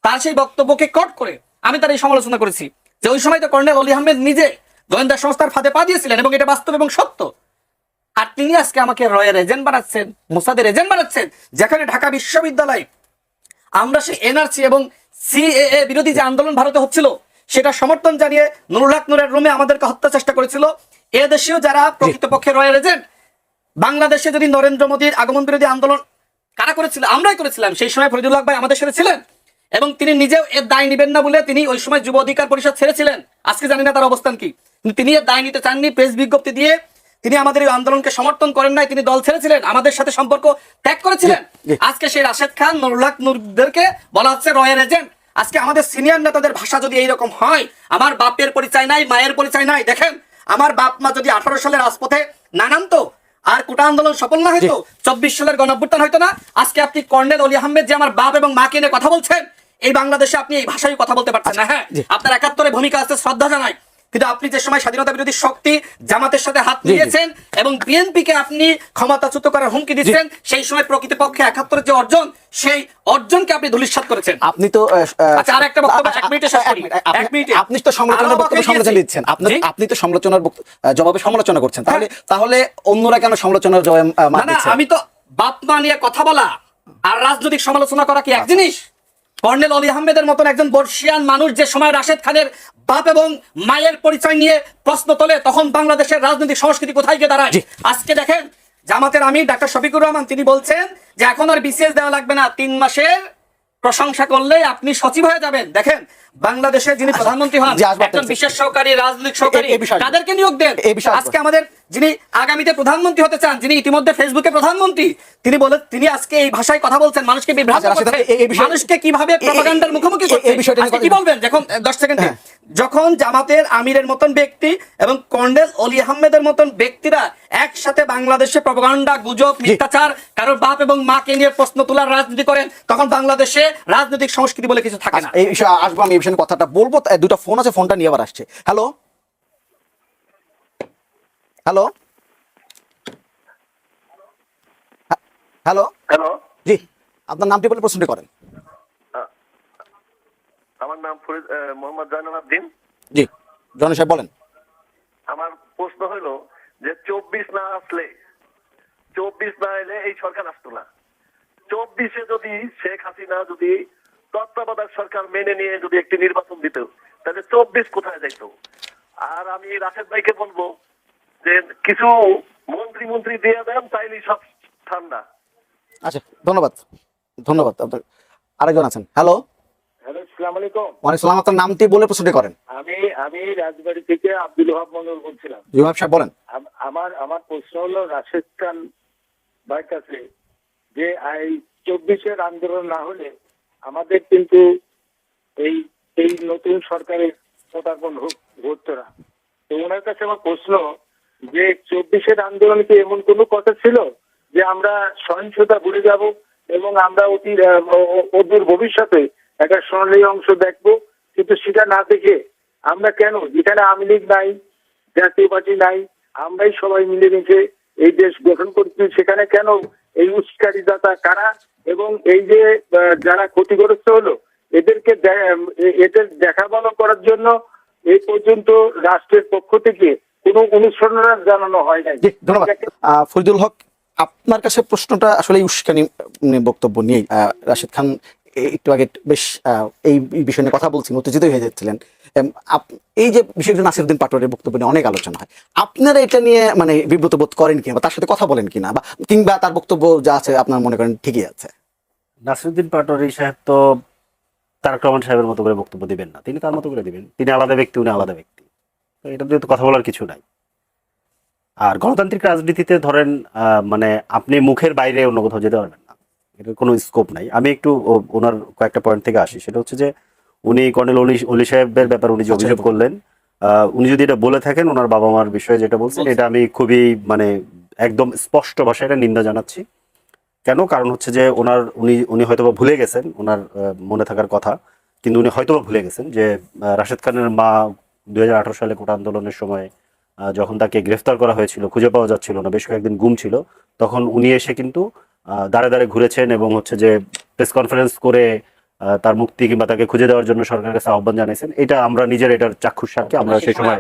তার সেই বক্তব্যকে কট করে আমি তার এই সমালোচনা করেছি যে ওই সময় তো কর্নেল অলি আহমেদ নিজে গোয়েন্দা সংস্থার ফাঁদে পা দিয়েছিলেন এবং এটা বাস্তব এবং সত্য। আর তিনি আজকে আমাকে রয়ের এজেন্ট বানাচ্ছেন, মোসাদের এজেন্ট বানাচ্ছেন, যেখানে ঢাকা বিশ্ববিদ্যালয় আমরা সেই এনআরসি এবং সিএএ বিরোধী যে আন্দোলন ভারতে হচ্ছিল সেটা সমর্থন জানিয়ে নুরুল হক নূরের রুমে আমাদেরকে হত্যা চেষ্টা করেছিল। এদেশেও যারা প্রকৃতপক্ষে রয়ের এজেন্ট, বাংলাদেশে যদি নরেন্দ্র মোদীর আগমন বিরোধী আন্দোলন কারা করেছিল, আমরাই করেছিলাম। সেই সময় ফরিদুল হক ভাই আমাদের সাথে ছিলেন এবং তিনি নিজেও এর দায় নিবেন না বলে তিনি ওই সময় যুব অধিকার পরিষদ ছেড়েছিলেন। আজকে জানি না তার অবস্থান কি, কিন্তু তিনি এর দায় নিতে চাননি। প্রেস বিজ্ঞপ্তি দিয়ে তিনি আমাদের এই আন্দোলনকে সমর্থন করেন নাই, তিনি দল ছেড়েছিলেন, আমাদের সাথে সম্পর্ক ত্যাগ করেছিলেন। আজকে সেই রাশেদ খান, নুরুল হক নূরদেরকে বলা হচ্ছে রয়ের এজেন্ট। আজকে আমাদের সিনিয়র নেতাদের ভাষা যদি এইরকম হয়, আমার বাপের পরিচয় নাই, মায়ের পরিচয় নাই, দেখেন আমার বাপ মা যদি 18 সালে রাজপথে না নামতো আর কোটা আন্দোলন সফল না হইতো, 24 সালের গণঅভ্যুত্থান হইতো না, আজকে আপনি কর্নেল অলি আহমেদ যে আমার বাপ এবং মাকে নিয়ে কথা বলছেন, এই বাংলাদেশে আপনি এই ভাষায় কথা বলতে পারছেন না। হ্যাঁ, আপনার 71-এ ভূমিকা আছে, শ্রদ্ধা জানাই, কিন্তু আপনি যে সময় স্বাধীনতা বিরোধী শক্তি জামাতের সাথে হাত মিলিয়েছেন এবং বিএনপিকে আপনি ক্ষমতাচ্যুত করার হুমকি দিচ্ছেন, সেই সময় প্রকৃতপক্ষে 71-এর যে অর্জন, সেই অর্জনকে আপনি ধূলিসাৎ করেছেন। আপনি তো আচ্ছা, আর একটা বক্তব্য 1 মিনিটে শেষ করি। 1 মিনিটে আপনি তো সমালোচনার বক্তব্য সমালোচনা দিচ্ছেন, আপনি তো সমালোচনার জবাবে সমালোচনা করছেন, তাহলে অন্যরা কেন সমালোচনার জবাবে মার দিচ্ছেন? আমি তো বাপ মা নিয়ে কথা বলা আর রাজনৈতিক সমালোচনা করা কি এক জিনিস? কর্নেল অলি আহমেদের মতন একজন বর্ষিয়ান মানুষ যে সময় রাশেদ খানের বাপ এবং মায়ের পরিচয় নিয়ে প্রশ্ন তোলে, তখন বাংলাদেশের রাজনৈতিক সংস্কৃতি কোথায় গিয়ে দাঁড়ায়? আজকে দেখেন জামাতের আমির ডাক্তার শফিকুর রহমান তিনি বলছেন যে এখন আর বিসিএস দেওয়া লাগবে না, 3 মাসের প্রশংসা করলেই আপনি সচিব হয়ে যাবেন। দেখেন বাংলাদেশের যিনি প্রধানমন্ত্রী হন, একজন বিশেষ সহকারী, রাজনৈতিক সহকারী, তাদেরকে নিয়োগ দেন। আজকে আমাদের যিনি আগামীতে প্রধানমন্ত্রী হতে চান, যিনি ইতিমধ্যে ফেসবুকে প্রধানমন্ত্রী, তিনি আজকে এই ভাষায় কথা বলছেন, মানুষকে বিভ্রান্ত করছেন, মানুষকে কিভাবে প্রপাগান্ডার মুখোমুখি করছেন। আজকে কি বলবেন যখন 10 সেকেন্ডে যখন জামাতের আমিরের মতন ব্যক্তি এবং কর্নেল অলি আহমেদের মতন ব্যক্তিরা একসাথে বাংলাদেশে প্রপাগান্ডা, গুজব, মিথ্যাচার, কারোর বাপ এবং মাকে নিয়ে প্রশ্ন তোলার রাজনীতি করেন, তখন বাংলাদেশে রাজনৈতিক সংস্কৃতি বলে কিছু থাকে না। এই বিষয়ে আসবো আমি। বিষয় নিয়ে কথাটা বলবো। দুটো ফোন আছে, ফোনটা নিয়ে আবার আসছে। হ্যালো হ্যালো হ্যালো হ্যালো, জি, আপনার নামটি বলে প্রশ্নটি করেন। আমার নাম ফরিদ মোহাম্মদ জাইনুল আবদিন। জি জন সাহেব বলেন। আমার প্রশ্ন হলো যে 24 না আসলে, 24 না এলে এই সরকার আসতো না। 24-এ যদি শেখ হাসিনা যদি তত্ত্বাবধায়ক সরকার মেনে নিয়ে যদি একটি নির্বাচন দিত, তাহলে 24 কোথায় যাইত? আর আমি রাশেদ ভাইকে বলবো যে কিছু মন্ত্রী দিয়ে দেন, তাইলেই সব ঠান্ডা। আচ্ছা, ধন্যবাদ ধন্যবাদ। আপনার আরেকজন আছেন। হ্যালো, হ্যালো, আসসালামু আলাইকুম। ওয়ালাইকুম সালাম। আপনার নামটি বলে প্রশ্নটি করেন। আমি রাজবাড়ি থেকে আব্দুল ওহাব মন্ডল বলছিলাম। জি ওয়াহেব সাহেব বলেন। আমার প্রশ্ন হলো রাশেদ খান ভাইয়ের কাছে যে এই 24-এর আন্দোলন না হলে আমাদের কিন্তু এই এই নতুন সরকারের পদার্পণ ঘটতো না। তো ওনার কাছে আমার প্রশ্ন যে 24-এর আন্দোলন কি এমন কোনো কথা ছিল যে আমরা সহিংসতা ভুলে যাব এবং আমরা অদূর ভবিষ্যতে একটা সোনালী অংশ দেখবো, কিন্তু সেটা না দেখে আমরা কেন, যেখানে আওয়ামী লীগ নাই, জাতীয় পার্টি নাই, আমরাই সবাই মিলেমিশে এই দেশ গঠন করছি, সেখানে কেন এই উস্কানিদাতা কারা এবং এই যে যারা ক্ষতিগ্রস্ত হলো এদেরকে এদের দেখা ভালো করার জন্য এই পর্যন্ত রাষ্ট্রের পক্ষ থেকে কোনো অনুসরণ জানানো হয় নাই। জি ধন্যবাদ। ফরিদুল হক, আপনার কাছে প্রশ্নটা আসলে উস্কানি বক্তব্য নিয়ে রাশেদ খান একটু আগে বেশ এই বিষয় নিয়ে কথা বলছিলেন, উত্তেজিত হয়ে যাচ্ছিলেন। এই যে বিষয়টা নাসিরউদ্দিন পাটোয়ারির বক্তব্য নিয়ে অনেক আলোচনা হয়, আপনারা এটা নিয়ে মানে বিব্রত বোধ করেন কিনা বা তার সাথে কথা বলেন কিনা, বা কিংবা তার বক্তব্য যা আছে আপনার মনে করেন ঠিকই আছে? নাসিরউদ্দিন পাটোয়ারি সাহেব তো তারেক রহমান সাহেবের মতো করে বক্তব্য দিবেন না, তিনি তার মতো করে দিবেন। তিনি আলাদা ব্যক্তি, উনি আলাদা ব্যক্তি, তো এটা দিয়ে তো কথা বলার কিছু নাই। আর গণতান্ত্রিক রাজনীতিতে ধরেন মানে আপনি মুখের বাইরে অন্য কোথাও যেতে পারবেন না, এটার কোনো স্কোপ নাই। আমি একটু ওনার কয়েকটা পয়েন্ট থেকে আসি। সেটা হচ্ছে যে উনি কর্নেল অলি সাহেবের ব্যাপারে উনি যে অভিযোগ করলেন, উনি যদি এটা বলে থাকেন ওনার বাবা মার বিষয়ে যেটা বলছেন, এটা আমি খুবই মানে একদম স্পষ্ট ভাষায় এটা নিন্দা জানাচ্ছি। কেন? কারণ হচ্ছে যে উনি হয়তোবা ভুলে গেছেন ওনার মনে থাকার কথা, কিন্তু উনি হয়তোবা ভুলে গেছেন যে রাশেদ খানের মা 2018 সালে কোটা আন্দোলনের সময় যখন তাকে গ্রেফতার করা হয়েছিল, খুঁজে পাওয়া যাচ্ছিল না, বেশ কয়েকদিন গুম ছিল, তখন উনি এসে কিন্তু দাঁড়ে দাঁড়ে ঘুরেছেন এবং হচ্ছে যে প্রেস কনফারেন্স করে তার মুক্তি কিংবা তাকে খুঁজে দেওয়ার জন্য সরকারের কাছে আহ্বান জানাইছেন। এটা আমরা নিজের এটার চাক্ষুষ সাক্ষী। আমরা সেই সময়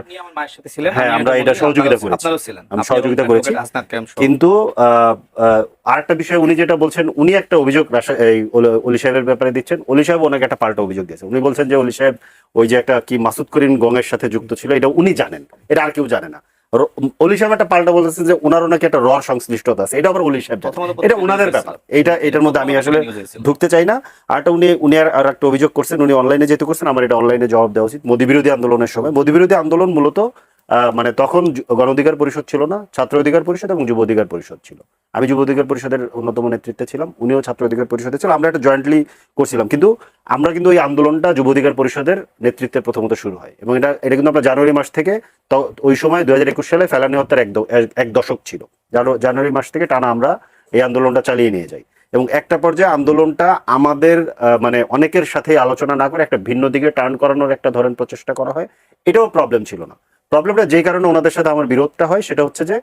হ্যাঁ আমরা এটা সহযোগিতা করেছি, আমি সহযোগিতা করেছি। কিন্তু আরেকটা বিষয় উনি যেটা বলছেন, উনি একটা অভিযোগ অলি সাহেবের ব্যাপারে দিচ্ছেন। অলি সাহেব ওনাকে একটা পাল্টা অভিযোগ দিয়েছে। উনি বলছেন যে অলি সাহেব ওই যে একটা কি মাসুদ করিম গঙের সাথে যুক্ত ছিল, এটা উনি জানেন, এটা আর কেউ জানে না। অলি সাহেব একটা পাল্টা বলতেছেন যে ওনারও নাকি একটা সংশ্লিষ্টতা আছে, এটা আবার অলি সাহেব জানেন, এটা ওনাদের ব্যাপার। এটার মধ্যে আমি আসলে ঢুকতে চাই না। আরটা উনি আর একটা অভিযোগ করছেন, উনি অনলাইনে যেহেতু করছেন, আমার এটা অনলাইনে জবাব দেওয়া উচিত। মোদী বিরোধী আন্দোলনের সময়, মোদী বিরোধী আন্দোলন মূলত মানে তখন গণ অধিকার পরিষদ ছিল না, ছাত্র অধিকার পরিষদ এবং যুব অধিকার পরিষদ ছিল। আমি যুব অধিকার পরিষদের অন্যতম নেতৃত্বে ছিলাম, উনিও ছাত্র অধিকার পরিষদে ছিল। আমরা একটা জয়েন্টলি করছিলাম, কিন্তু আমরা কিন্তু এই আন্দোলনটা যুব অধিকার পরিষদের নেতৃত্বে প্রথমত শুরু হয় এবং এটা কিন্তু আমরা জানুয়ারি মাস থেকে, ওই সময় 2021 সালে ফেলানি হত্যার এক দশক ছিল। জানুয়ারি মাস থেকে টানা আমরা এই আন্দোলনটা চালিয়ে নিয়ে যাই এবং একটা পর্যায়ে আন্দোলনটা আমাদের মানে অনেকের সাথে আলোচনা না করে একটা ভিন্ন দিকে টার্ন করানোর একটা ধরেন প্রচেষ্টা করা হয়। এটাও প্রবলেম ছিল না। প্রবলেমটা যে কারণে ওনাদের সাথে আমার বিরোধটা হয় সেটা হচ্ছে যে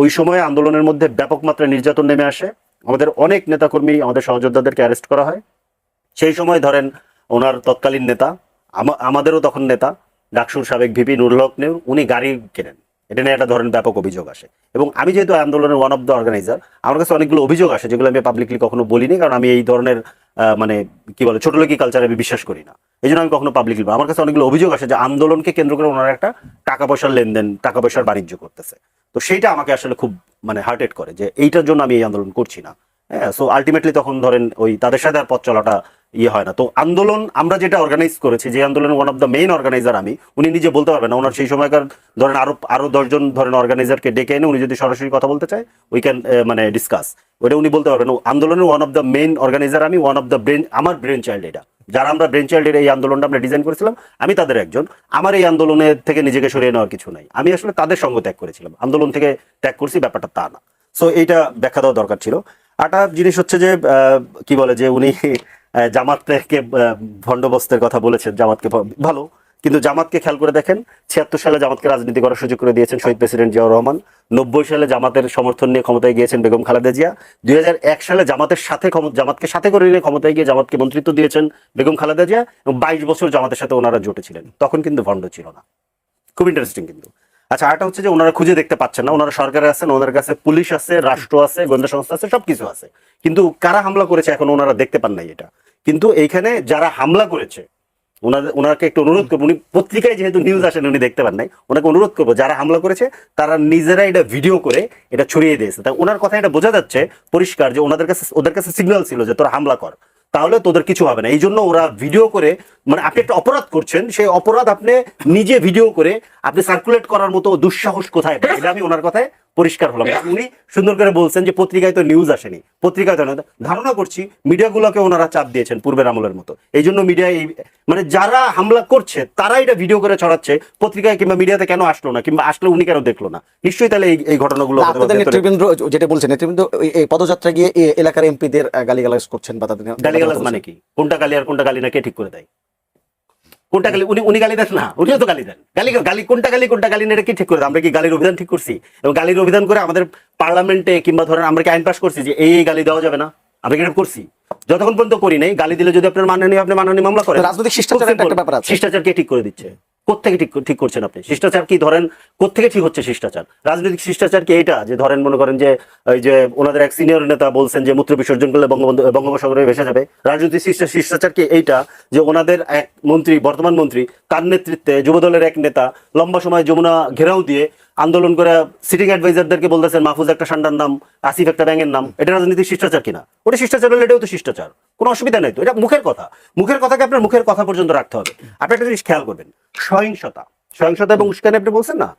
ওই সময় আন্দোলনের মধ্যে ব্যাপক মাত্রায় নির্যাতন নেমে আসে, আমাদের অনেক নেতাকর্মী, আমাদের সহযোদ্ধাদেরকে অ্যারেস্ট করা হয়। সেই সময় ধরেন ওনার তৎকালীন নেতা, আমাদেরও তখন নেতা ডাকসুর সাবেক ভিপি নুরুল হক নেউর, উনি গাড়ি কেনেন, এটা নিয়ে একটা ধরেন ব্যাপক অভিযোগ আসে। এবং আমি যেহেতু আন্দোলনের ওয়ান অফ দ্য অর্গানাইজার, আমার কাছে অনেকগুলো অভিযোগ আসে যেগুলো আমি পাবলিকলি কখনো বলিনি, কারণ আমি এই ধরনের মানে কি বলে ছোটলোকি কালচারে আমি বিশ্বাস করি না, এই জন্য আমি কখনো পাবলিকলি। আমার কাছে অনেকগুলো অভিযোগ আসে যে আন্দোলনকে কেন্দ্র করে ওনারা একটা টাকা পয়সার লেনদেন, টাকা পয়সার বাণিজ্য করতেছে। তো সেইটা আমাকে আসলে খুব মানে হার্টেড করে যে এইটার জন্য আমি এই আন্দোলন করছি না। হ্যাঁ, সো আলটিমেটলি তখন ধরেন ওই তাদের সাথে আর পথ চলাটা হয় না। তো আন্দোলন আমরা যেটা অর্গানাইজ করেছি, যে আন্দোলনের one of the main organiser আমি, উনি নিজে বলতে পারবেন না, ওনার সেই সময়কার ধরেন আরো 10 জন ধরেন অর্গানাইজারকে ডেকে এনে উনি যদি সরাসরি কথা বলতে চায় উই ক্যান মানে ডিসকাস, ওইটা উনি বলতে পারবেন। আন্দোলনের one of the main organiser আমি, ওয়ান অফ দ্য ব্রেন, আমার ব্রেন চাইল্ড এটা, যারা আমরা ব্রেন চাইল্ডের এই আন্দোলনটা আমরা ডিজাইন করেছিলাম, আমি তাদের একজন। আমার এই আন্দোলনের থেকে নিজেকে সরিয়ে নেওয়ার কিছু নাই, আমি আসলে তাদের সঙ্গ ত্যাগ করেছিলাম, আন্দোলন থেকে ত্যাগ করছি, ব্যাপারটা তা না। সো এইটা ব্যাখ্যা দেওয়া দরকার ছিল। আরেকটা জিনিস হচ্ছে যে কি বলে যে উনি জামাতকে ভণ্ডবস্তের কথা বলেছেন, জামাতকে ভালো, কিন্তু জামাতকে খেয়াল করে দেখেন 76 সালে জামাতকে রাজনীতি করার সুযোগ করে দিয়েছেন শহীদ প্রেসিডেন্ট জিয়াউর রহমান। 90 সালে জামাতের সমর্থন নিয়ে ক্ষমতায় গিয়েছেন বেগম খালেদা জিয়া। 2001 সালে জামাতকে সাথে করে নিয়ে ক্ষমতায় গিয়ে জামাতকে মন্ত্রিত্ব দিয়েছেন বেগম খালেদা জিয়া, এবং 22 বছর জামাতের সাথে ওনারা জোটে ছিলেন, তখন কিন্তু ভণ্ড ছিল না। খুব ইন্টারেস্টিং কিন্তু। আচ্ছা, আরেকটা হচ্ছে যে ওনারা খুঁজে দেখতে পাচ্ছেন না, ওনারা সরকারে আছেন, ওনার কাছে পুলিশ আছে, রাষ্ট্র আছে, গোয়েন্দা সংস্থা আছে, সবকিছু আছে, কিন্তু কারা হামলা করেছে এখন ওনারা দেখতে পান নাই এটা। কিন্তু এইখানে যারা হামলা করেছে ওনাকে একটু অনুরোধ করবো, উনি পত্রিকায় যেহেতু নিউজ আসেন উনি দেখতে পান নাই, ওনাকে অনুরোধ করবো যারা হামলা করেছে তারা নিজেরা এটা ভিডিও করে এটা ছড়িয়ে দিয়েছে। তাই ওনার কথা এটা বোঝা যাচ্ছে পরিষ্কার যে ওদের কাছে সিগন্যাল ছিল যে তোরা হামলা কর, তাহলে তোদের কিছু হবে না। এই জন্য ওরা ভিডিও করে, মানে আপনি একটা অপরাধ করছেন, সেই অপরাধ আপনি নিজে ভিডিও করে আপনি সার্কুলেট করার মতো দুঃসাহস কোথায়? এটা আমি ওনার কথায় পরিষ্কার হলাম। উনি সুন্দর করে বলছেন যে পত্রিকায় তো নিউজ আসেনি, পত্রিকায় তো ধারণা করছি মিডিয়াগুলোকে ওনারা চাপ দিয়েছেন পূর্বের আমলের মতো। এই জন্য মিডিয়া মানে যারা হামলা করছে তারা এটা ভিডিও করে ছড়াচ্ছে, পত্রিকায় কিংবা মিডিয়াতে কেন আসলো না, কিংবা আসলে উনি কেন দেখলো না? নিশ্চয়ই তাহলে এই ঘটনাগুলো আপনাদের নেতৃবৃন্দ যেটা বলছেন, নেতৃবৃন্দ এই পদযাত্রা গিয়ে এই এলাকার এমপিদের গালিগালাজ করছেন বা তাদের গালিগালাজ মানে কি? কোনটা গালি আর কোনটা গালি না কে ঠিক করে দেয়? কোনটা গালি? উনি গালি দেন না, উনিও তো গালি দেন। গালি কোনটা গালি না এটা কি ঠিক করে দেয়? আমরা কি গালির অভিধান ঠিক করছি? এবং গালির অভিধান করে আমাদের পার্লামেন্টে কিংবা ধরেন আমরা কি আইন পাস করছি যে এই গালি দেওয়া যাবে না? আমরা কি এটা করছি? যতক্ষণ পর্যন্ত করি নাই, গালি দিলে যদি আপনার আপনি মানহানি মামলা করেন। রাজনৈতিক শিষ্টাচারের একটা ব্যাপার আছে। শিষ্টাচার কে ঠিক করে দিচ্ছে? কোত্থেকে ঠিক করছেন আপনি? শিষ্টাচার কি ধরেন কোত্থেকে ঠিক হচ্ছে শিষ্টাচার? রাজনৈতিক শিষ্টাচার কি এইটা যে ধরেন মনে করেন যে ওই যে ওনাদের এক সিনিয়র নেতা বলছেন যে মূত্র বিসর্জন করলে বঙ্গোপসাগরে ভেসে যাবে? রাজনৈতিক শিষ্টাচার কি এইটা যে ওনাদের এক মন্ত্রী, বর্তমান মন্ত্রী, তার নেতৃত্বে যুবদলের এক নেতা লম্বা সময় যমুনা ঘেরাও দিয়ে আন্দোলন করে সিটিং অ্যাডভাইজারদেরকে বলতেছেন মাহফুজ একটা সান্ডার নাম, আসিফ একটা ব্যাঙের নাম? এটা রাজনৈতিক শিষ্টাচার কিনা? ওটা শিষ্টাচার হলে এটাও তো শিষ্টাচার, কোনো অসুবিধা নেই তো। এটা মুখের কথাকে আপনার মুখের কথা পর্যন্ত রাখতে হবে। আপনি একটা জিনিস খেয়াল করবেন, সহিংসতা এবং উস্কানি আপনি বলছেন না,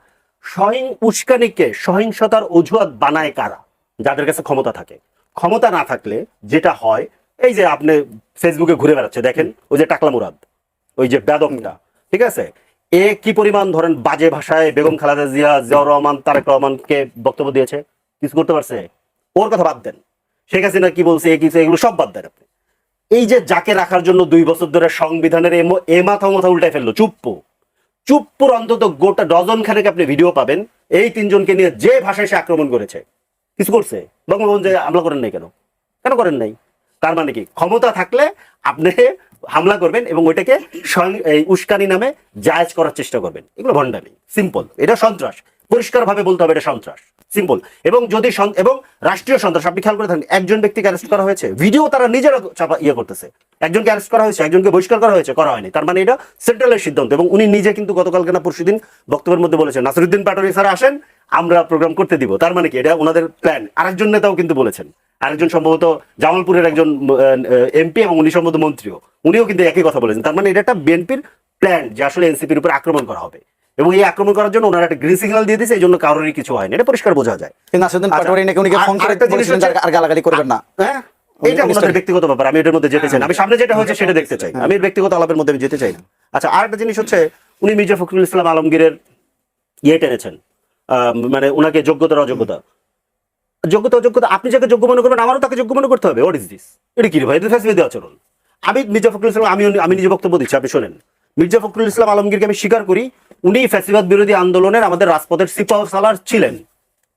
উস্কানিকে সহিংসতার অজুহাত বানায় কারা? যাদের কাছে ক্ষমতা থাকে। ক্ষমতা না থাকলে যেটা হয়, এই যে আপনি ফেসবুকে ঘুরে বেড়াচ্ছে দেখেন, ওই যে টাকলা মুরাদ, ওই যে বেদমটা, ঠিক আছে, এ কি পরিমাণ ধরেন বাজে ভাষায় বেগম খালেদা জিয়া, জিয়াউর রহমান, তারেক রহমানকে বক্তব্য দিয়েছে, কিছু করতে পারছে? ওর কথা বাদ দেন, শেখ হাসিনা কি বলছে, এগুলো সব বাদ দেন আপনি। এই যে যাকে রাখার জন্য 2 বছর ধরে সংবিধানের এ মাথা উল্টায় ফেললো, চুপ্পুর অন্তত গোটা ডজন খানেক আপনি ভিডিও পাবেন এই 3 জনকে নিয়ে যে ভাষায় সে আক্রমণ করেছে। কিছু করছে? বঙ্গবন্ধু হামলা করেন নাই কেন করেন নাই? তার মানে কি ক্ষমতা থাকলে আপনি হামলা করবেন এবং ওইটাকে উস্কানি নামে জায়েজ করার চেষ্টা করবেন। এগুলো ভণ্ডামি, সিম্পল। এটা সন্ত্রাস, পরিষ্কার ভাবে বলতে হবে এটা সন্ত্রাস, সিম্পল। এবং যদি এবং রাষ্ট্রীয় সন্ত্রাস, আপনি খেয়াল করে থাকেন একজন ব্যক্তিকে অ্যারেস্ট করা হয়েছে, ভিডিও তারা নিজেরা চাপা করতেছে, একজনকে অ্যারেস্ট করা হয়েছে, একজনকে বহিষ্কার করা হয়েছে, করা হয়নি। তার মানে এটা সেন্ট্রালের সিদ্ধান্ত। এবং উনি নিজে কিন্তু গতকালকে না পরশুদিন বক্তব্যের মধ্যে বলেছেন নাসিরউদ্দিন পাটোয়ারি স্যার আসেন, আমরা প্রোগ্রাম করতে দিব। তার মানে কি এটা ওনাদের প্ল্যান। আরেকজন নেতাও কিন্তু বলেছেন, আরেকজন সম্ভবত জামালপুরের একজন এমপি এবং উনি সম্ভবত মন্ত্রীও, উনিও কিন্তু একই কথা বলেছেন। তার মানে এটা একটা বিএনপির প্ল্যান যে আসলে এনসিপির উপর আক্রমণ করা হবে, এবং এই আক্রমণ করার জন্য ওনারা একটা গ্রিন সিগন্যাল দিয়ে দিয়েছে, এই জন্য কারোরই কিছু হয়নি, এটা পরিষ্কার বোঝা যায়। নাসিরউদ্দিন পাটোয়ারি নাকি উনিকে ফোন করে বলেছিলেন যে আর গালাগালি করবেন না। হ্যাঁ, এটা আমাদের ব্যক্তিগত ব্যাপার, আমি এটার মধ্যে যেতে চাই না। আমি সামনে যেটা হয়েছে সেটা দেখতে চাই, আমি ব্যক্তিগত আলাপের মধ্যে আমি যেতে চাই না। আচ্ছা, আরেকটা জিনিস হচ্ছে উনি মির্জা ফখরুল ইসলাম আলমগীরের টেনেছেন, মানে ওনাকে যোগ্যতা অযোগ্যতা, আপনি যাকে যোগ্য মনে করবেন আমারও তাকে যোগ্য মনে করতে হবে। What is this? এটা কি রে ভাই? এটা ফ্যাসিলিটি আচরণ। আমি মির্জা ফখরুল ইসলাম, আমি নিজে বক্তব্য দিচ্ছি, আপনি শোনেন। মির্জা ফখরুল ইসলাম আলমগীরকে আমি স্বীকার করি, উনি ফ্যাসিবাদ বিরোধী আন্দোলনের আমাদের রাজপথের সিপাহ সালার ছিলেন,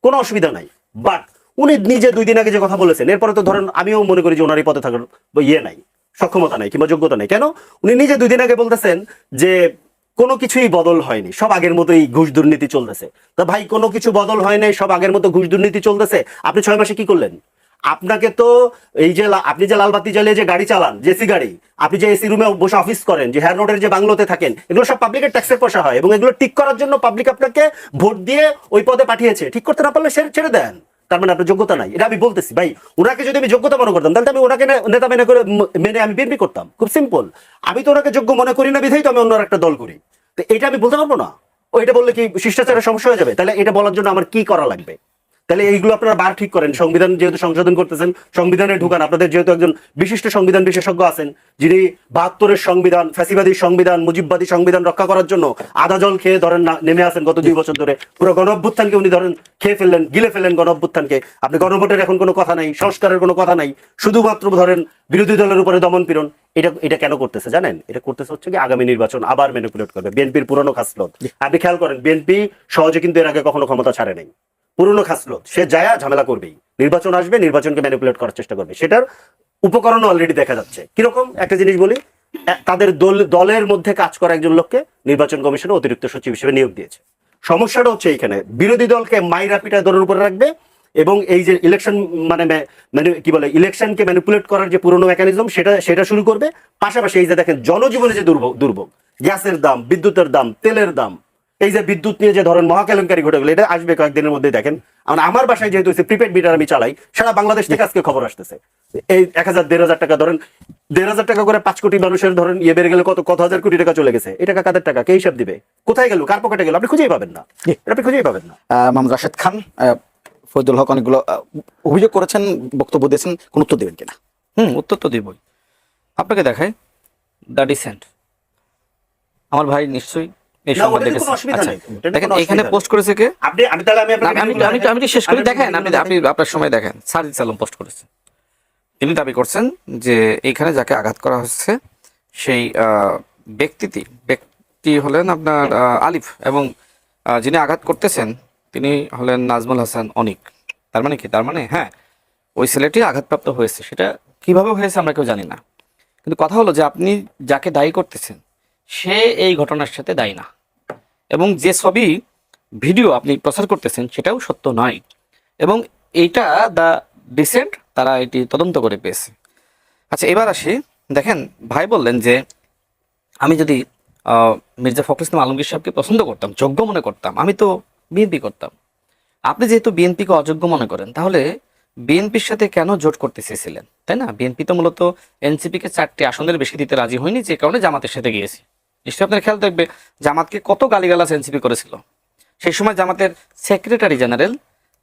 কোনো অসুবিধা নাই। বাট উনি নিজে 2 দিন আগে যে কথা বলেছেন, এরপরে তো ধরেন আমিও মনে করি যে ওনার এই পথে থাকার নাই, সক্ষমতা নাই কিংবা যোগ্যতা নেই। কেন? উনি নিজে 2 দিন আগে বলতেছেন যে কোনো কিছুই বদল হয়নি, সব আগের মতোই ঘুষ দুর্নীতি চলতেছে। তা ভাই, কোনো কিছু বদল হয় নাই, সব আগের মতো ঘুষ দুর্নীতি চলতেছে। আপনি 6 মাসে কি করলেন? আপনাকে তো এই যে আপনি যে লালবাতি জ্বালিয়ে যে গাড়ি চালান, জেসি গাড়ি, আপনি যে এসি রুমে বসে অফিস করেন, যে হেয়ার রোডের যে বাংলোতে থাকেন, এগুলো সব পাবলিকের ট্যাক্সের পয়সা হয়, এবং এগুলো ঠিক করার জন্য পাবলিক আপনাকে ভোট দিয়ে ওই পদে পাঠিয়েছে। ঠিক করতে না পারলে ছেড়ে দেন। তার মানে আপনার যোগ্যতা নাই, এটা আমি বলতেছি। ভাই, ওনাকে যদি আমি যোগ্যতা মনে করতাম তাহলে আমি ওনাকে নেতা মেনে আমি বিএনপি করতাম। খুব সিম্পল। আমি তো ওনাকে যোগ্য মনে করি না বিধাই তো আমি অন্য একটা দল করি। তো এটা আমি বলতে পারবো না? এটা বললে কি শিষ্টাচারের সমস্যা হয়ে যাবে? তাহলে এটা বলার জন্য আমার কি করা লাগবে? তাহলে এইগুলো আপনারা বার ঠিক করেন। সংবিধান যেহেতু সংশোধন করতেছেন, সংবিধানে ঢুকান। আপনাদের যেহেতু একজন বিশিষ্ট সংবিধান বিশেষজ্ঞ আছেন, যিনি 72-এর সংবিধান, ফ্যাসিবাদী সংবিধান, মুজিববাদী সংবিধান রক্ষা করার জন্য আদা জল খেয়ে ধরেন নেমে আসেন গত 2 বছর ধরে। পুরো গণ অভ্যুত্থানকে উনি ধরেন খেয়ে ফেললেন, গিলে ফেললেন গণ অভ্যুত্থানকে। আপনি গণভোটের এখন কোনো কথা নাই, সংস্কারের কোনো কথা নাই, শুধুমাত্র ধরেন বিরোধী দলের উপরে দমন পীড়ন। এটা কেন করতেছে জানেন? এটা করতেছে হচ্ছে কি আগামী নির্বাচন আবার ম্যানিপুলেট করবে। বিএনপির পুরনো খাসলত আপনি খেয়াল করেন, বিএনপি সহজে কিন্তু এর আগে কখনো ক্ষমতা ছাড়ে নাই। পুরনো খাসলত, সে যায় ঝামেলা করবেই, নির্বাচন আসবে, নির্বাচনকে ম্যানিপুলেট করার চেষ্টা করবে। সেটার উপকরণ অলরেডি দেখা যাচ্ছে। কিরকম একটা জিনিস বলি, তাদের দলের মধ্যে কাজ করা একজন লোককে নির্বাচন কমিশনে অতিরিক্ত সচিব হিসেবে নিয়োগ দিয়েছে। সমস্যাটা হচ্ছে এইখানে, বিরোধী দলকে মাইরা পিটায় দলের উপরে রাখবে এবং এই যে ইলেকশন মানে কি বলে ইলেকশনকে ম্যানিপুলেট করার যে পুরনো মেকানিজম সেটা শুরু করবে। পাশাপাশি এই যে দেখেন জনজীবনে যে দুর্ভোগ, গ্যাসের দাম, বিদ্যুতের দাম, তেলের দাম, এই যে বিদ্যুৎ নিয়ে যে ধরেন মহাকেলেঙ্কারি ঘটে গেল, এটা আসবে কয়েকদিনের মধ্যে। দেখেন আমার বাসায় যেহেতু প্রিপেড মিটার আমি চালাই, সারা বাংলাদেশ থেকে আজকে খবর আসতেছে এই 1000-1500 টাকা ধরেন 1500 টাকা করে 5 কোটি মানুষের ধরেন বেড়ে গেলে কত হাজার কোটি টাকা চলে গেছে। এই টাকা কাদের টাকা? কে হিসাব দিবে? কোথায় গেল? কার পকেটে গেল? আপনি খুঁজেই পাবেন না। আপনি খুঁজেই পাবেন না। মোহাম্মদ রাশেদ খান, ফরিদুল হক অনেকগুলো অভিযোগ করেছেন, বক্তব্য দিয়েছেন, কোন উত্তর দেবেন কিনা? উত্তর তো দিবই। আপনাকে দেখায় দ্য ডিসেন্ট, আমার ভাই নিশ্চয়ই এই সংবাদ দেখেছেন। আচ্ছা, দেখেন এখানে পোস্ট করেছে কে? আমি শেষ করি, দেখেন আপনি আপনার সময় দেখেন। সাজিদ আলম পোস্ট করেছে, তিনি দাবি করছেন যে এইখানে যাকে আঘাত করা হচ্ছে সেই ব্যক্তি হলেন আপনার আলিফ, এবং যিনি আঘাত করতেছেন তিনি হলেন নাজমুল হাসান অনিক। তার মানে কি? তার মানে হ্যাঁ, ওই ছেলেটি আঘাতপ্রাপ্ত হয়েছে। সেটা কিভাবে হয়েছে আমরা কেউ জানি না, কিন্তু কথা হলো যে আপনি যাকে দায়ী করতেছেন সে এই ঘটনার সাথে দায়ী না, এবং যে ছবি ভিডিও আপনি প্রচার করতেছেন সেটাও সত্য নয়, এবং এইটা দ্য ডিসেন্ট তারা এটি তদন্ত করে পেয়েছে। আচ্ছা, এবার আসি, দেখেন ভাই বললেন যে আমি যদি মির্জা ফখরুল ইসলাম আলমগীর সাহেবকে পছন্দ করতাম, যোগ্য মনে করতাম, আমি তো বিএনপি করতাম। আপনি যেহেতু বিএনপিকে অযোগ্য মনে করেন, তাহলে বিএনপির সাথে কেন জোট করতে চেয়েছিলেন, তাই না? বিএনপি তো মূলত এনসিপিকে 4টি আসনের বেশি দিতে রাজি হয়নি, যে কারণে জামাতের সাথে গিয়েছি। নিশ্চয়ই আপনার খেয়াল থাকবে জামাতকে কত গালিগালাজ এনসিপি করেছিল। সেই সময় জামাতের সেক্রেটারি জেনারেল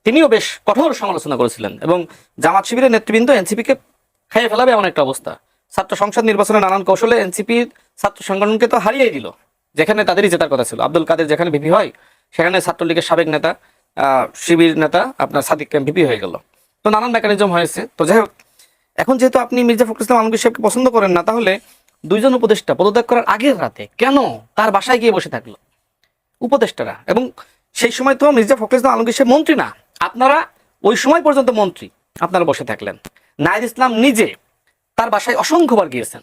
তিনিও বেশ কঠোর সমালোচনা করেছিলেন, এবং জামাত শিবিরের নেতৃবৃন্দ এনসিপিকে খেয়ে ফেলাবে এমন একটা অবস্থা। ছাত্র সংসদ নির্বাচনে নানান কৌশলে এনসিপির ছাত্র সংগঠনকে তো হারিয়েই দিল, যেখানে তাদেরই জেতার কথা ছিল। আব্দুল কাদের যেখানে ভিপি হয়, সেখানে ছাত্রলীগের সাবেক নেতা শিবির নেতা আপনার সাদিক ক্যাম্প ভিপি হয়ে গেল। তো নানান মেকানিজম হয়েছে। তো যাই হোক, এখন যেহেতু আপনি মির্জা ফখরুল ইসলাম আলমগীর সাহেবকে পছন্দ করেন না, তাহলে 2জন উপদেষ্টা পদত্যাগ করার আগের রাতে কেন তার বাসায় গিয়ে বসে থাকলো উপদেষ্টারা? এবং সেই সময় তো মির্জা ফখরুল ইসলাম আলমগীর সাহেব মন্ত্রী না, আপনারা ওই সময় পর্যন্ত মন্ত্রী, আপনারা বসে থাকলেন। নাহিদ ইসলাম নিজে তার বাসায় অসংখ্যবার গিয়েছেন,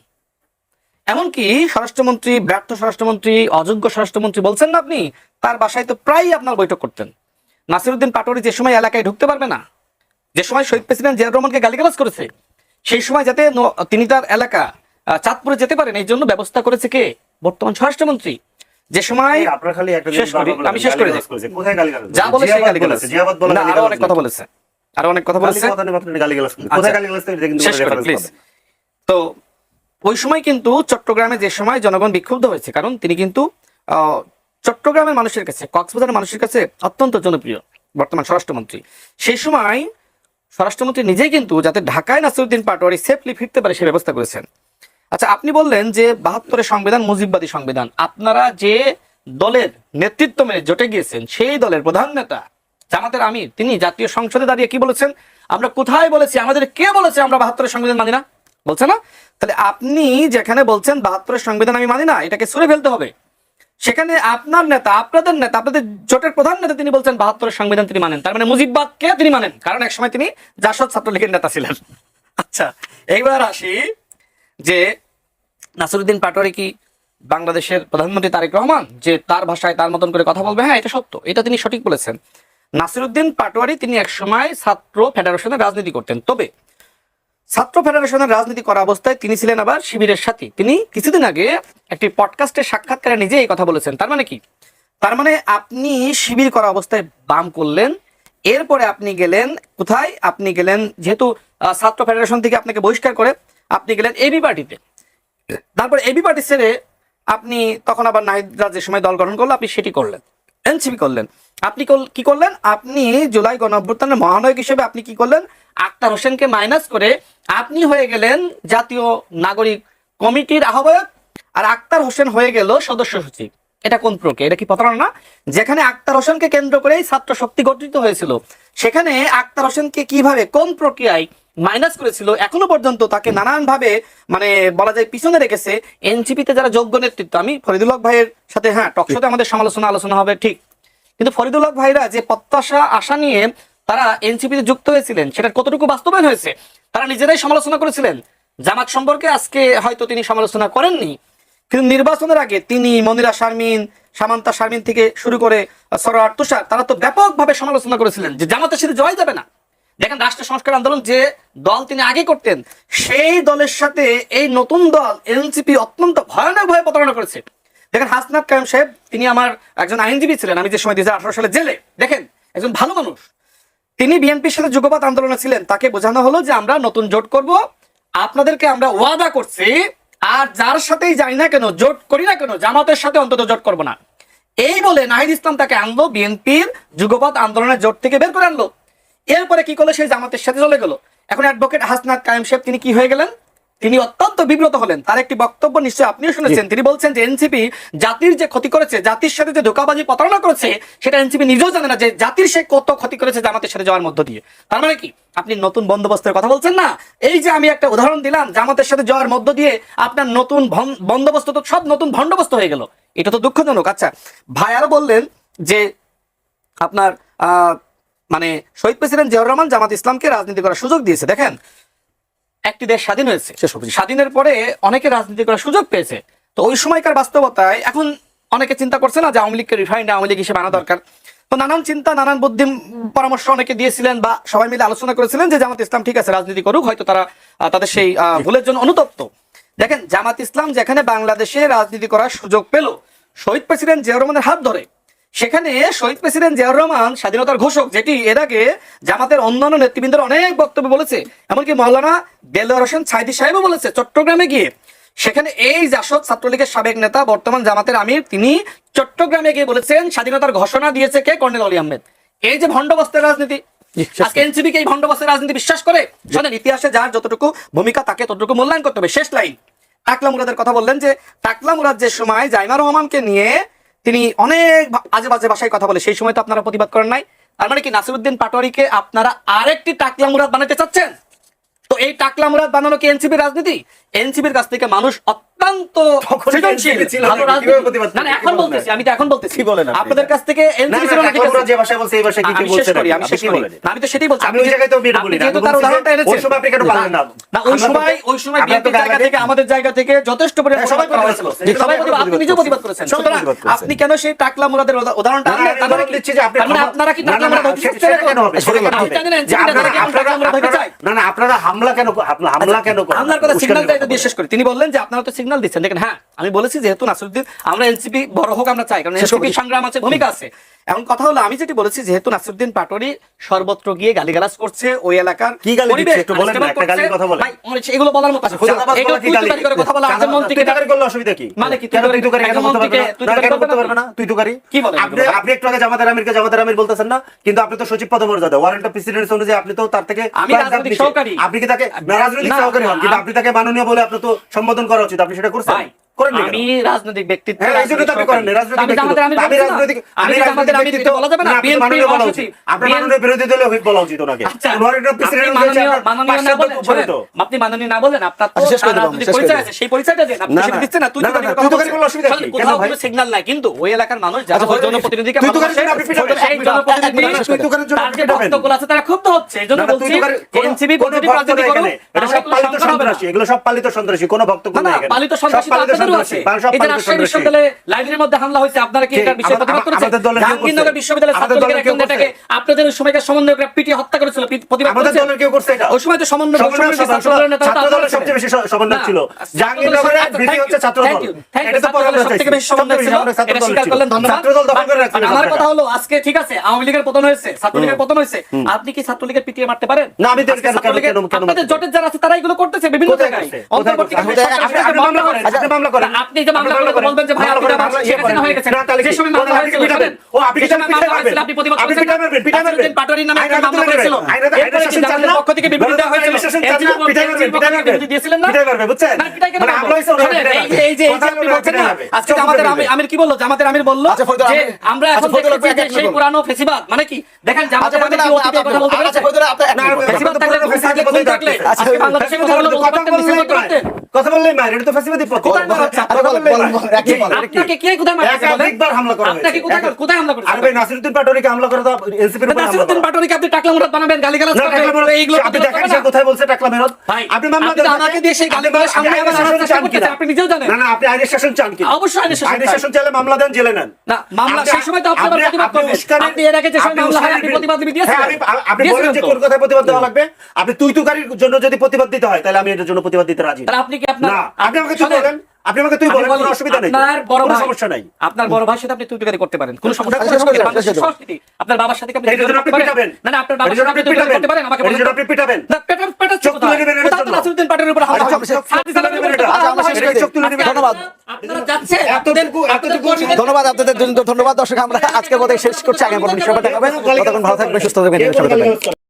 এমনকি স্বরাষ্ট্রমন্ত্রী, ব্যর্থ স্বরাষ্ট্রমন্ত্রী, অযোগ্য স্বরাষ্ট্রমন্ত্রী বলছেন না আপনি, তার বাসায় তো প্রায়ই আপনার বৈঠক করতেন। নাসিরউদ্দিন পাটোয়ারি যে সময় এলাকায় ঢুকতে পারবে না, যে সময় শহীদ প্রেসিডেন্ট জিয়াউর রহমানকে গালিগালাজ করেছে, সেই সময় যাতে তিনি তার এলাকা চাঁদপুরে যেতে পারেন এই জন্য ব্যবস্থা করেছে কে? বর্তমান স্বরাষ্ট্রমন্ত্রী। যে সময় আপনার খালি একটা শেষ করি, আমি শেষ করে দিই। কোথায় গালিগালাজ? যা বলে সেই গালিগালাজ, জিয়াবাদ বলে না আরো অনেক কথা বলেছে, আরো অনেক কথা বলেছে। গালিগালাজ কোথায় গালিগালাজ? এটা কিন্তু শেষ করি প্লিজ। তো ওই সময় কিন্তু চট্টগ্রামে যে সময় জনগণ বিক্ষুব্ধ হয়েছে, কারণ তিনি কিন্তু চট্টগ্রামের মানুষের কাছে, কক্সবাজারের মানুষের কাছে অত্যন্ত জনপ্রিয় বর্তমান স্বরাষ্ট্রমন্ত্রী। সেই সময় স্বরাষ্ট্রমন্ত্রী নিজেই কিন্তু যাতে ঢাকায় নাসিরউদ্দিন পাটোয়ারি সেফলি ফিরতে পারে সে ব্যবস্থা করেছেন। আচ্ছা, আপনি বললেন যে 72-এর সংবিধান মুজিববাদী সংবিধান। আপনারা যে দলের নেতৃত্ব মেনে জোটে গিয়েছেন, সেই দলের প্রধান নেতা জামাতের আমির তিনি জাতীয় সংসদে দাঁড়িয়ে কি বলেছেন? আমরা কোথায় বলেছি? আমাদের কে বলেছে আমরা 72-এর সংবিধান মানি না? বলছে না? তাহলে আপনি যেখানে বলছেন 72-এর সংবিধান আমি মানি না, এটাকে ছুঁড়ে ফেলতে হবে, সেখানে আপনার নেতা, আপনাদের নেতা, আপনাদের জোটের প্রধান নেতা তিনি বলছেন 72-এর সংবিধান তিনি মানেন। তার মানে মুজিববাদকে তিনি মানেন, কারণ একসময় তিনি জাসদ ছাত্রলীগের নেতা ছিলেন। আচ্ছা, এইবার আসি যে নাসিরউদ্দিন পাটোয়ারি কি বাংলাদেশের প্রধানমন্ত্রী তারেক রহমান, যে তার ভাষায় তার মতন করে কথা বলবে? হ্যাঁ, এটা সত্য, এটা তিনি সঠিক বলেছেন। নাসিরউদ্দিন পাটোয়ারি তিনি একসময় ছাত্র ফেডারেশনের রাজনীতি করতেন, তবে ছাত্র ফেডারেশনের রাজনীতি করা অবস্থায় তিনি ছিলেন আবার শিবিরের সাথে। তিনি কিছুদিন আগে একটি পডকাস্টের সাক্ষাৎকারে নিজে এই কথা বলেছেন। তার মানে কি? তার মানে আপনি শিবির করা অবস্থায় বাম করলেন, এরপরে আপনি গেলেন কোথায়? আপনি গেলেন, যেহেতু ছাত্র ফেডারেশন থেকে আপনাকে বহিষ্কার করে আপনি গেলেন এবি পার্টিতে। তারপর এবি পার্টি ছেড়ে আপনি তখন আবার নাহিদরা যে সময় দল গঠন করলো আপনি সেটি করলেন। এনসিপি করলেন। আপনি কি করলেন? আপনি জুলাই গণঅভ্যুত্থানের মহানায়ক হিসেবে আপনি কি করলেন? আক্তার হোসেনকে মাইনাস করে আপনি হয়ে গেলেন জাতীয় নাগরিক কমিটির আহ্বায়ক, আর আক্তার হোসেন হয়ে গেল সদস্য সচিব। এটা কোন প্রক্রিয়া? এটা কি প্রতারণা না? যেখানে আক্তার হোসেনকে কেন্দ্র করেই ছাত্র শক্তি গঠিত হয়েছিল, সেখানে আক্তার হোসেনকে কিভাবে কোন প্রক্রিয়ায় মাইনাস করেছিল এখনো পর্যন্ত তাকে নানান ভাবে মানে বলা যায় পিছনে রেখেছে। এনসিপিতে যারা যোগ্য নেতৃত্ব, আমি ফরিদুল হক ভাইয়ের সাথে হ্যাঁ টকশোতে আমাদের আলোচনা হবে ঠিক, কিন্তু ফরিদুল হক ভাইরা যে প্রত্যাশা আশা নিয়ে তারা এনসিপিতে যুক্ত হয়েছিলেন সেটার কতটুকু বাস্তবায়ন হয়েছে তারা নিজেরাই সমালোচনা করেছিলেন। জামাত সম্পর্কে আজকে হয়তো তিনি সমালোচনা করেননি, কিন্তু নির্বাচনের আগে তিনি, মনিরা শারমিন, সামান্তা শারমিন থেকে শুরু করে সরোয়ার তুষার, তারা তো ব্যাপকভাবে সমালোচনা করেছিলেন যে জামাতের সাথে জয় যাবে না। দেখেন, রাষ্ট্র সংস্কার আন্দোলন যে দল তিনি আগে করতেন, সেই দলের সাথে এই নতুন দল এনসিপি অত্যন্ত ভয়ানকভাবে প্রতারণা করেছে। দেখেন, হাসনাত কায়েম সাহেব তিনি আমার একজন আইনজীবী ছিলেন, আমি যে সময় 2018 সালে জেলে, দেখেন একজন ভালো মানুষ, তিনি বিএনপির সাথে যুগপৎ আন্দোলনে ছিলেন। তাকে বোঝানো হলো যে আমরা নতুন জোট করব, আপনাদেরকে আমরা ওয়াদা করছি, আর যার সাথেই যাই না কেন, জোট করি না কেন, জামাতের সাথে অন্তত জোট করব না। এই বলে নাহিদ ইসলাম তাকে আনলো, বিএনপির যুগপৎ আন্দোলনের জোট থেকে বের করে আনলো। এরপরে কি করলো? সেই জামাতের সাথে চলে গেল। এখন অ্যাডভোকেট হাসনাত কায়েম সাহেব তিনি কি হয়ে গেলেন? তিনি অত্যন্ত বিব্রত হলেন। তার একটি বক্তব্য নিশ্চয়ই আপনিও শুনেছেন, তিনি বলছেন যে এনসিপি জাতির যে ক্ষতি করেছে, জাতির সাথে যে ধোঁকাবাজি প্রতারণা করেছে, সেটা এনসিপি নিজেও জানে না যে জাতির সে কত ক্ষতি করেছে জামাতের সাথে যাওয়ার মধ্য দিয়ে। তার মানে কি আপনি নতুন বন্দোবস্তের কথা বলছেন না? এই যে আমি একটা উদাহরণ দিলাম, জামাতের সাথে যাওয়ার মধ্য দিয়ে আপনার নতুন বন্দোবস্ত তো সব নতুন ভণ্ডবস্ত হয়ে গেল। এটা তো দুঃখজনক। আচ্ছা, ভাই আরো বললেন যে আপনার মানে শহীদ প্রেসিডেন্ট জিয়াউর রহমান জামাত ইসলামকে রাজনীতি করার সুযোগ দিয়েছে। দেখেন, একটি দেশ স্বাধীন হয়েছে, স্বাধীনের পরে অনেকে রাজনীতি করার সুযোগ পেয়েছে। তো ওই সময়কার বাস্তবতায় এখন অনেকে চিন্তা করছে না যে আওয়ামী লীগকে রিফাইন্ড আওয়ামী লীগ হিসেবে আনা দরকার। তো নানান চিন্তা, নানান বুদ্ধি পরামর্শ অনেকে দিয়েছিলেন বা সবাই মিলে আলোচনা করেছিলেন যে জামাত ইসলাম ঠিক আছে রাজনীতি করুক, হয়তো তারা তাদের সেই ভুলের জন্য অনুতপ্ত। দেখেন, জামাত ইসলাম যেখানে বাংলাদেশে রাজনীতি করার সুযোগ পেল শহীদ প্রেসিডেন্ট জিয়াউর রহমানের হাত ধরে, সেখানে শহীদ প্রেসিডেন্ট জিয়াউর রহমান স্বাধীনতার ঘোষক, যেটি এর আগে জামাতের অন্যান্য নেতৃবৃন্দের অনেক বক্তব্য বলেছে, এমনকি মাওলানা দেলোয়ার হোসেন সাইদি সাহেবও বলেছে চট্টগ্রামে গিয়ে। সেখানে এই জাসদ ছাত্রলীগের সাবেক নেতা, বর্তমান জামাতের আমির, তিনি চট্টগ্রামে গিয়ে বলেছেন স্বাধীনতার ঘোষণা দিয়েছে কে? কর্নেল অলি আহমেদ। এই যে ভণ্ডবস্তের রাজনীতি, আজকে এনসিপি কে এই ভণ্ডবস্তের রাজনীতি বিশ্বাস করে? শোনেন, ইতিহাসে যার যতটুকু ভূমিকা তাকে ততটুকু মূল্যায়ন করতে হবে। শেষ লাইন, টাকলা মুরাদের কথা বললেন যে টাকলা মুরাদ যে সময় জাইমা রহমানকে নিয়ে তিনি অনেক আজে বাজে ভাষায় কথা বলে, সেই সময় তো আপনারা প্রতিবাদ করেন নাই। তার মানে কি নাসিরউদ্দিন পাটোয়ারিকে আপনারা আরেকটি টাকলা মুরাদ বানাতে চাচ্ছেন? তো এই টাকলা মুরাদ বানানো কি এনসিপির রাজনীতি? এনসিপির কাছ থেকে মানুষ অত্যন্ত সৃজনশীল ভালো রাজনীতি, না এখন বলতেছি, আমি তো এখন বলতেছি আপনাদের কাছ থেকে এনসিপি ছিল না, ঠিক আছে? যে ভাষায় বলছে এই ভাষায় কি কি বলছেন আমি শেষ করি, আমি তো সেটাই বলছি। আমি ওই জায়গায় তো বিয়ে বলি না, যেহেতু তার উদাহরণটা এনেছেন, ওই সময় আপনি কেন পারলেন না? না, ওই সময় বিএনপির জায়গা থেকে, আমাদের জায়গা থেকে যথেষ্ট পরিমাণে সবাই করা হয়েছিল, সবাই প্রতিবাদ, আপনি নিজেও প্রতিবাদ করেছেন। সুতরাং আপনি কেন সেই টাকলা মুরাদের উদাহরণটা আনলেন? তার মানে দিচ্ছি যে আপনারা কি টাকলা মুরাদ হতে চাচ্ছেন? কেন হবে? আপনি জানেন এনসিপি নেতারা কি টাকলা মুরাদ হতে চায়? না, আপনারা হামলা কেন করেন? হামলার কথা সিগন্যালটা এটা দিয়ে শেষ করি। তিনি বললেন যে আপনারা তো সিগন্যাল দিচ্ছেন। দেখেন, হ্যাঁ আমি বলেছি যেহেতু নাসিরউদ্দিন, আমরা এনসিপি বড় হোক আমরা চাই, কারণ এনসিপি সংগ্রাম আছে, ভূমিকা আছে। এখন কথা হলো, আমি যেটি বলেছি যেহেতু নাসিরউদ্দিন পাটোয়ারি সর্বত্র গিয়ে গালিগালাজ করছে, ওই এলাকার কি গালি দিচ্ছে একটু বলেন না, একটা গালির কথা বলেন। ভাই এগুলো বলার মতো আছে? এগুলো তুই তুকারি করে কথা বলা, আজম মন্ত্রীকে তুকারি করলে অসুবিধা কি? মানে কি কেন তুই তুকারি কেন বলতে পারবে না? তুই তুকারি কি বলেন? আপনি একটু আগে জামাতের আমির বলতেছেন না, কিন্তু আপনি তো সচিব পদমর্যাদা, ওয়ারেন্ট অফ প্রেসিডেন্ট অনুযায়ী আপনি তো তার থেকে আমি রাজনৈতিক সহকারী। আপনি কি তাকে রাজনৈতিক সহকারী হন, কিন্তু আপনি তাকে মাননীয় বলে আপনি তো সম্বোধন করা উচিত, আপনি সেটা করছেন? আমি রাজনৈতিক ব্যক্তিত্ব, আমি রাজনৈতিক ব্যক্তিত্ব বলা যাবে না, বিএনপি বলা উচিত, আপনি মাননীয় বিরোধী দলে হুইপ বলা উচিত ওনাকে। আপনি মাননীয় না বলেন, আপনার তো রাজনৈতিক পরিচয় আছে, সেই পরিচয়টা দেন। আপনি সেটা দিচ্ছেন না, তুই তুকারি করলে অসুবিধা কি? কোথাও কোনো সিগন্যাল নাই, কিন্তু ওই এলাকার মানুষ যারা জনপ্রতিনিধিকে ভালোবাসে, সেই জনপ্রতিনিধি তার যে বক্তব্য আছে তারা ক্ষুব্ধ হচ্ছে। এইজন্য বলছি এনসিপি পদ্ধতি রাজনীতি করুন, এটা সব পালিত সন্ত্রাসী, এগুলো সব পালিত সন্ত্রাসী, কোনো বক্তব্য নাই এখানে। পালিত সন্ত্রাসী আপনাদেরও আছে। এই যে রাজশাহী বিশ্ববিদ্যালয়ে লাইব্রেরির মধ্যে হামলা হয়েছে, আপনারা কি এটার বিষয়ে প্রতিবাদ করেছেন? জাহাঙ্গীরনগর বিশ্ববিদ্যালয়ের ছাত্রলীগের একজন নেতাকে আপনাদের সময়কার সমন্বয়করা পিটিয়ে হত্যা করেছিল, প্রতিবাদ করেছেন? আমাদের দলের কেউ করছে এটা? ওই সময় তো সমন্বয় ছাত্রদলের নেতা, ছাত্রদলের সবচেয়ে বেশি সমন্বয় ছিল। জাহাঙ্গীরনগরের বিধি হচ্ছে ছাত্রদল, এটা তো পরে সবথেকে বেশি সমন্বয় ছিল, এটা স্বীকার করলেন, ধন্যবাদ। ছাত্রদল দখল করে রাখছে। আমার কথা হলো, আজকে ঠিক আছে আওয়ামী লীগের পতন হয়েছে, ছাত্রলীগের পতন হয়েছে, আপনি কি ছাত্রলীগের পিটিয়ে মারতে পারেন? না, আমি কেন আপনাদের জোটের যারা আছে তারা এগুলো করতেছে বিভিন্ন জায়গায়। অন্তর্বর্তীকালীন সরকার আপনি মামলা করেন, করেন। আপনি যে মামলা মামলা করে বলবেন যে ভাই মামলা আপনি করেন, আবার মামলা শেখ হাসিনা হয়ে গেছেন। না, তাহলে যে কি? সময় মামলা আপনি হয়েছিল, পিটাবেন। শোনেন, ও, আপনি যে সময় মামলা পিটাবেন। হয়েছিল, আপনি প্রতিবাদ আপনি করেছেন না? পিটাবেন, পিটাবেন। নাসিরউদ্দিন পাটোয়ারির নামে একটা আইনের মামলা আইনের করেছিল। আইনের এরপরে কি শাসন চান জামাতের না? পক্ষ থেকে বিবৃতি দেওয়া হয়েছিল? আইনের শাসন চান এনসিপির না? পক্ষ পিটাই থেকে পারবেন, পিটাই পারবেন। বিবৃতি দিয়েছিলেন না? পিটাই পারবেন, বুঝছেন? না, পিটাই কেন মানে পারবো? হামলা হয়েছে, ওরা শোনেন, পিটাই এই পারবে। যে- এই যে কথা আপনি বলে বলছেন পিটাই না, পারবে। আজকে চোখ আমাদের পিটাই পারবে। আমির কি বললো? জামাতের আমির বললো আচ্ছা, ফরিদুল, যে আমি- আমরা আচ্ছা, এখন ফরিদুল, দেখতেছি আপনি যে এক সেই মিনিট পুরানো ফেসিবাদ, মানে কি দেখেন জামাতের আমির কি অতীতের কথা বলতে আচ্ছা, পেরেছে? ফরিদুল, আপনি এক না, মিনিট বলেন। ফেসিবাদ থাকলে, খুন থাকলে, খুন থাকলে, আচ্ছা, আজকে বাংলাদেশের কথা বলে বলতে কথা পারতেন, বললেই মিছিল করতে মার। পারতেন। কথা বললেই মার, এটা তো ফ্যাসিবাদী পক্ষ। কোথায় মার হচ্ছে? আরে বলেন, বলেন, বলেন, এক মিনিট বলেন। আপনাকে কে কোথায় মারছে বলেন? একাধিকবার হামলা করা হয়েছে। আপনাকে কোথায় হামলা করছে? আরে ভাই, নাসিরউদ্দিন পাটোয়ারিকে হামলা করে তো এনসিপির উপর হামলা নাসিরউদ্দিন করা। পাটোয়ারিকে আপনি টাকলা মুরাদ বানাবেন, গালিগালাজ না, করবেন, টাকলা মুরাদ, এইগুলো আপনি প্রতিবাদ দেখেন করবেন সে না? কোথায় বলছে টাকলা মুরাদ? ভাই, আপনি মামলা আপনি তো দেন আমাকে দিয়ে সেই গালিগালাজ সামনে আপনি আবার আইনের আনার চেষ্টা শাসন চান করতেছেন, কিনা? আপনি নিজেও জানেন। না, না, আপনি আইনের শাসন চান কিনা? অবশ্যই আইনের শাসন আইনের চাই। শাসন চাইলে মামলা দেন, জেলে নেন। না, মামলা আপনি- সেই সময় তো আপনারা আপনি- প্রতিবাদ আপনি করবেন। উস্কানি- আপনি এর আগে যে সময় আপনি মামলা হয়, উস্কানির আপনি বিরুদ্ধে- প্রতিবাদ দিয়েছিলেন। হ্যাঁ, আপনি বলেন দিয়েছিলেন যে তো। কোন কথায় প্রতিবাদ দেওয়া লাগবে। আপনি তুই-তুকারির জন্য যদি প্রতিবাদ দিতে হয়, তাহলে আমি এটার জন্য প্রতিবাদ দিতে রাজি। তাহলে আপনি কি আপনার না, আপনি আমাকে তুই শোনেন, বলেন। আপনি আমাকে তুই আমি বলেন, বলি, কোনো অসুবিধা নেই তো। আপনার বড় কোনো ভাই, সমস্যা নাই। আপনার বড় ভাইয়ের সাথে আপনি তুই করতে পারেন, কোনো সমস্যা আচ্ছা, নেই। শেষ করে দাও, বাংলাদেশের শেষ করে দাও। সংস্কৃতি। আপনার বাবার সাথে কি আপনি এটার জন্য আপনি করতে পারেন? পিটাবেন। না, না, আপনার বাবার এটার জন্য সাথে আপনি আপনি পিটাবেন। করতে পারেন, আমাকে এটার বলেন জন্য তো। আপনি পিটাবেন। না, পেটাচ্ছি চোখ তুলে কোথায়? নেবেন এটার কোথায় জন্য। নাসিরউদ্দিন পাটোয়ারির উপর হামলা আচ্ছা, হচ্ছে? আমরা শেষ- সাথী সালামের উপর আচ্ছা, হামলা আমরা শেষ হচ্ছে? করে দিই। চোখ তুলে নেবেন। ধন্যবাদ। আপনারা যাচ্ছেন, এতটুকু- আপনাদের এতটুকু কর্মীদের- ধন্যবাদ আপনাদের জন্য, ধন্যবাদ দর্শক। আমরা আজকের মতো শেষ করছি, আগে পরবর্তী সময় দেখাবেন। ততক্ষণ ভালো থাকবেন, সুস্থ থাকবেন, এই শুভেচ্ছা থাকবেন।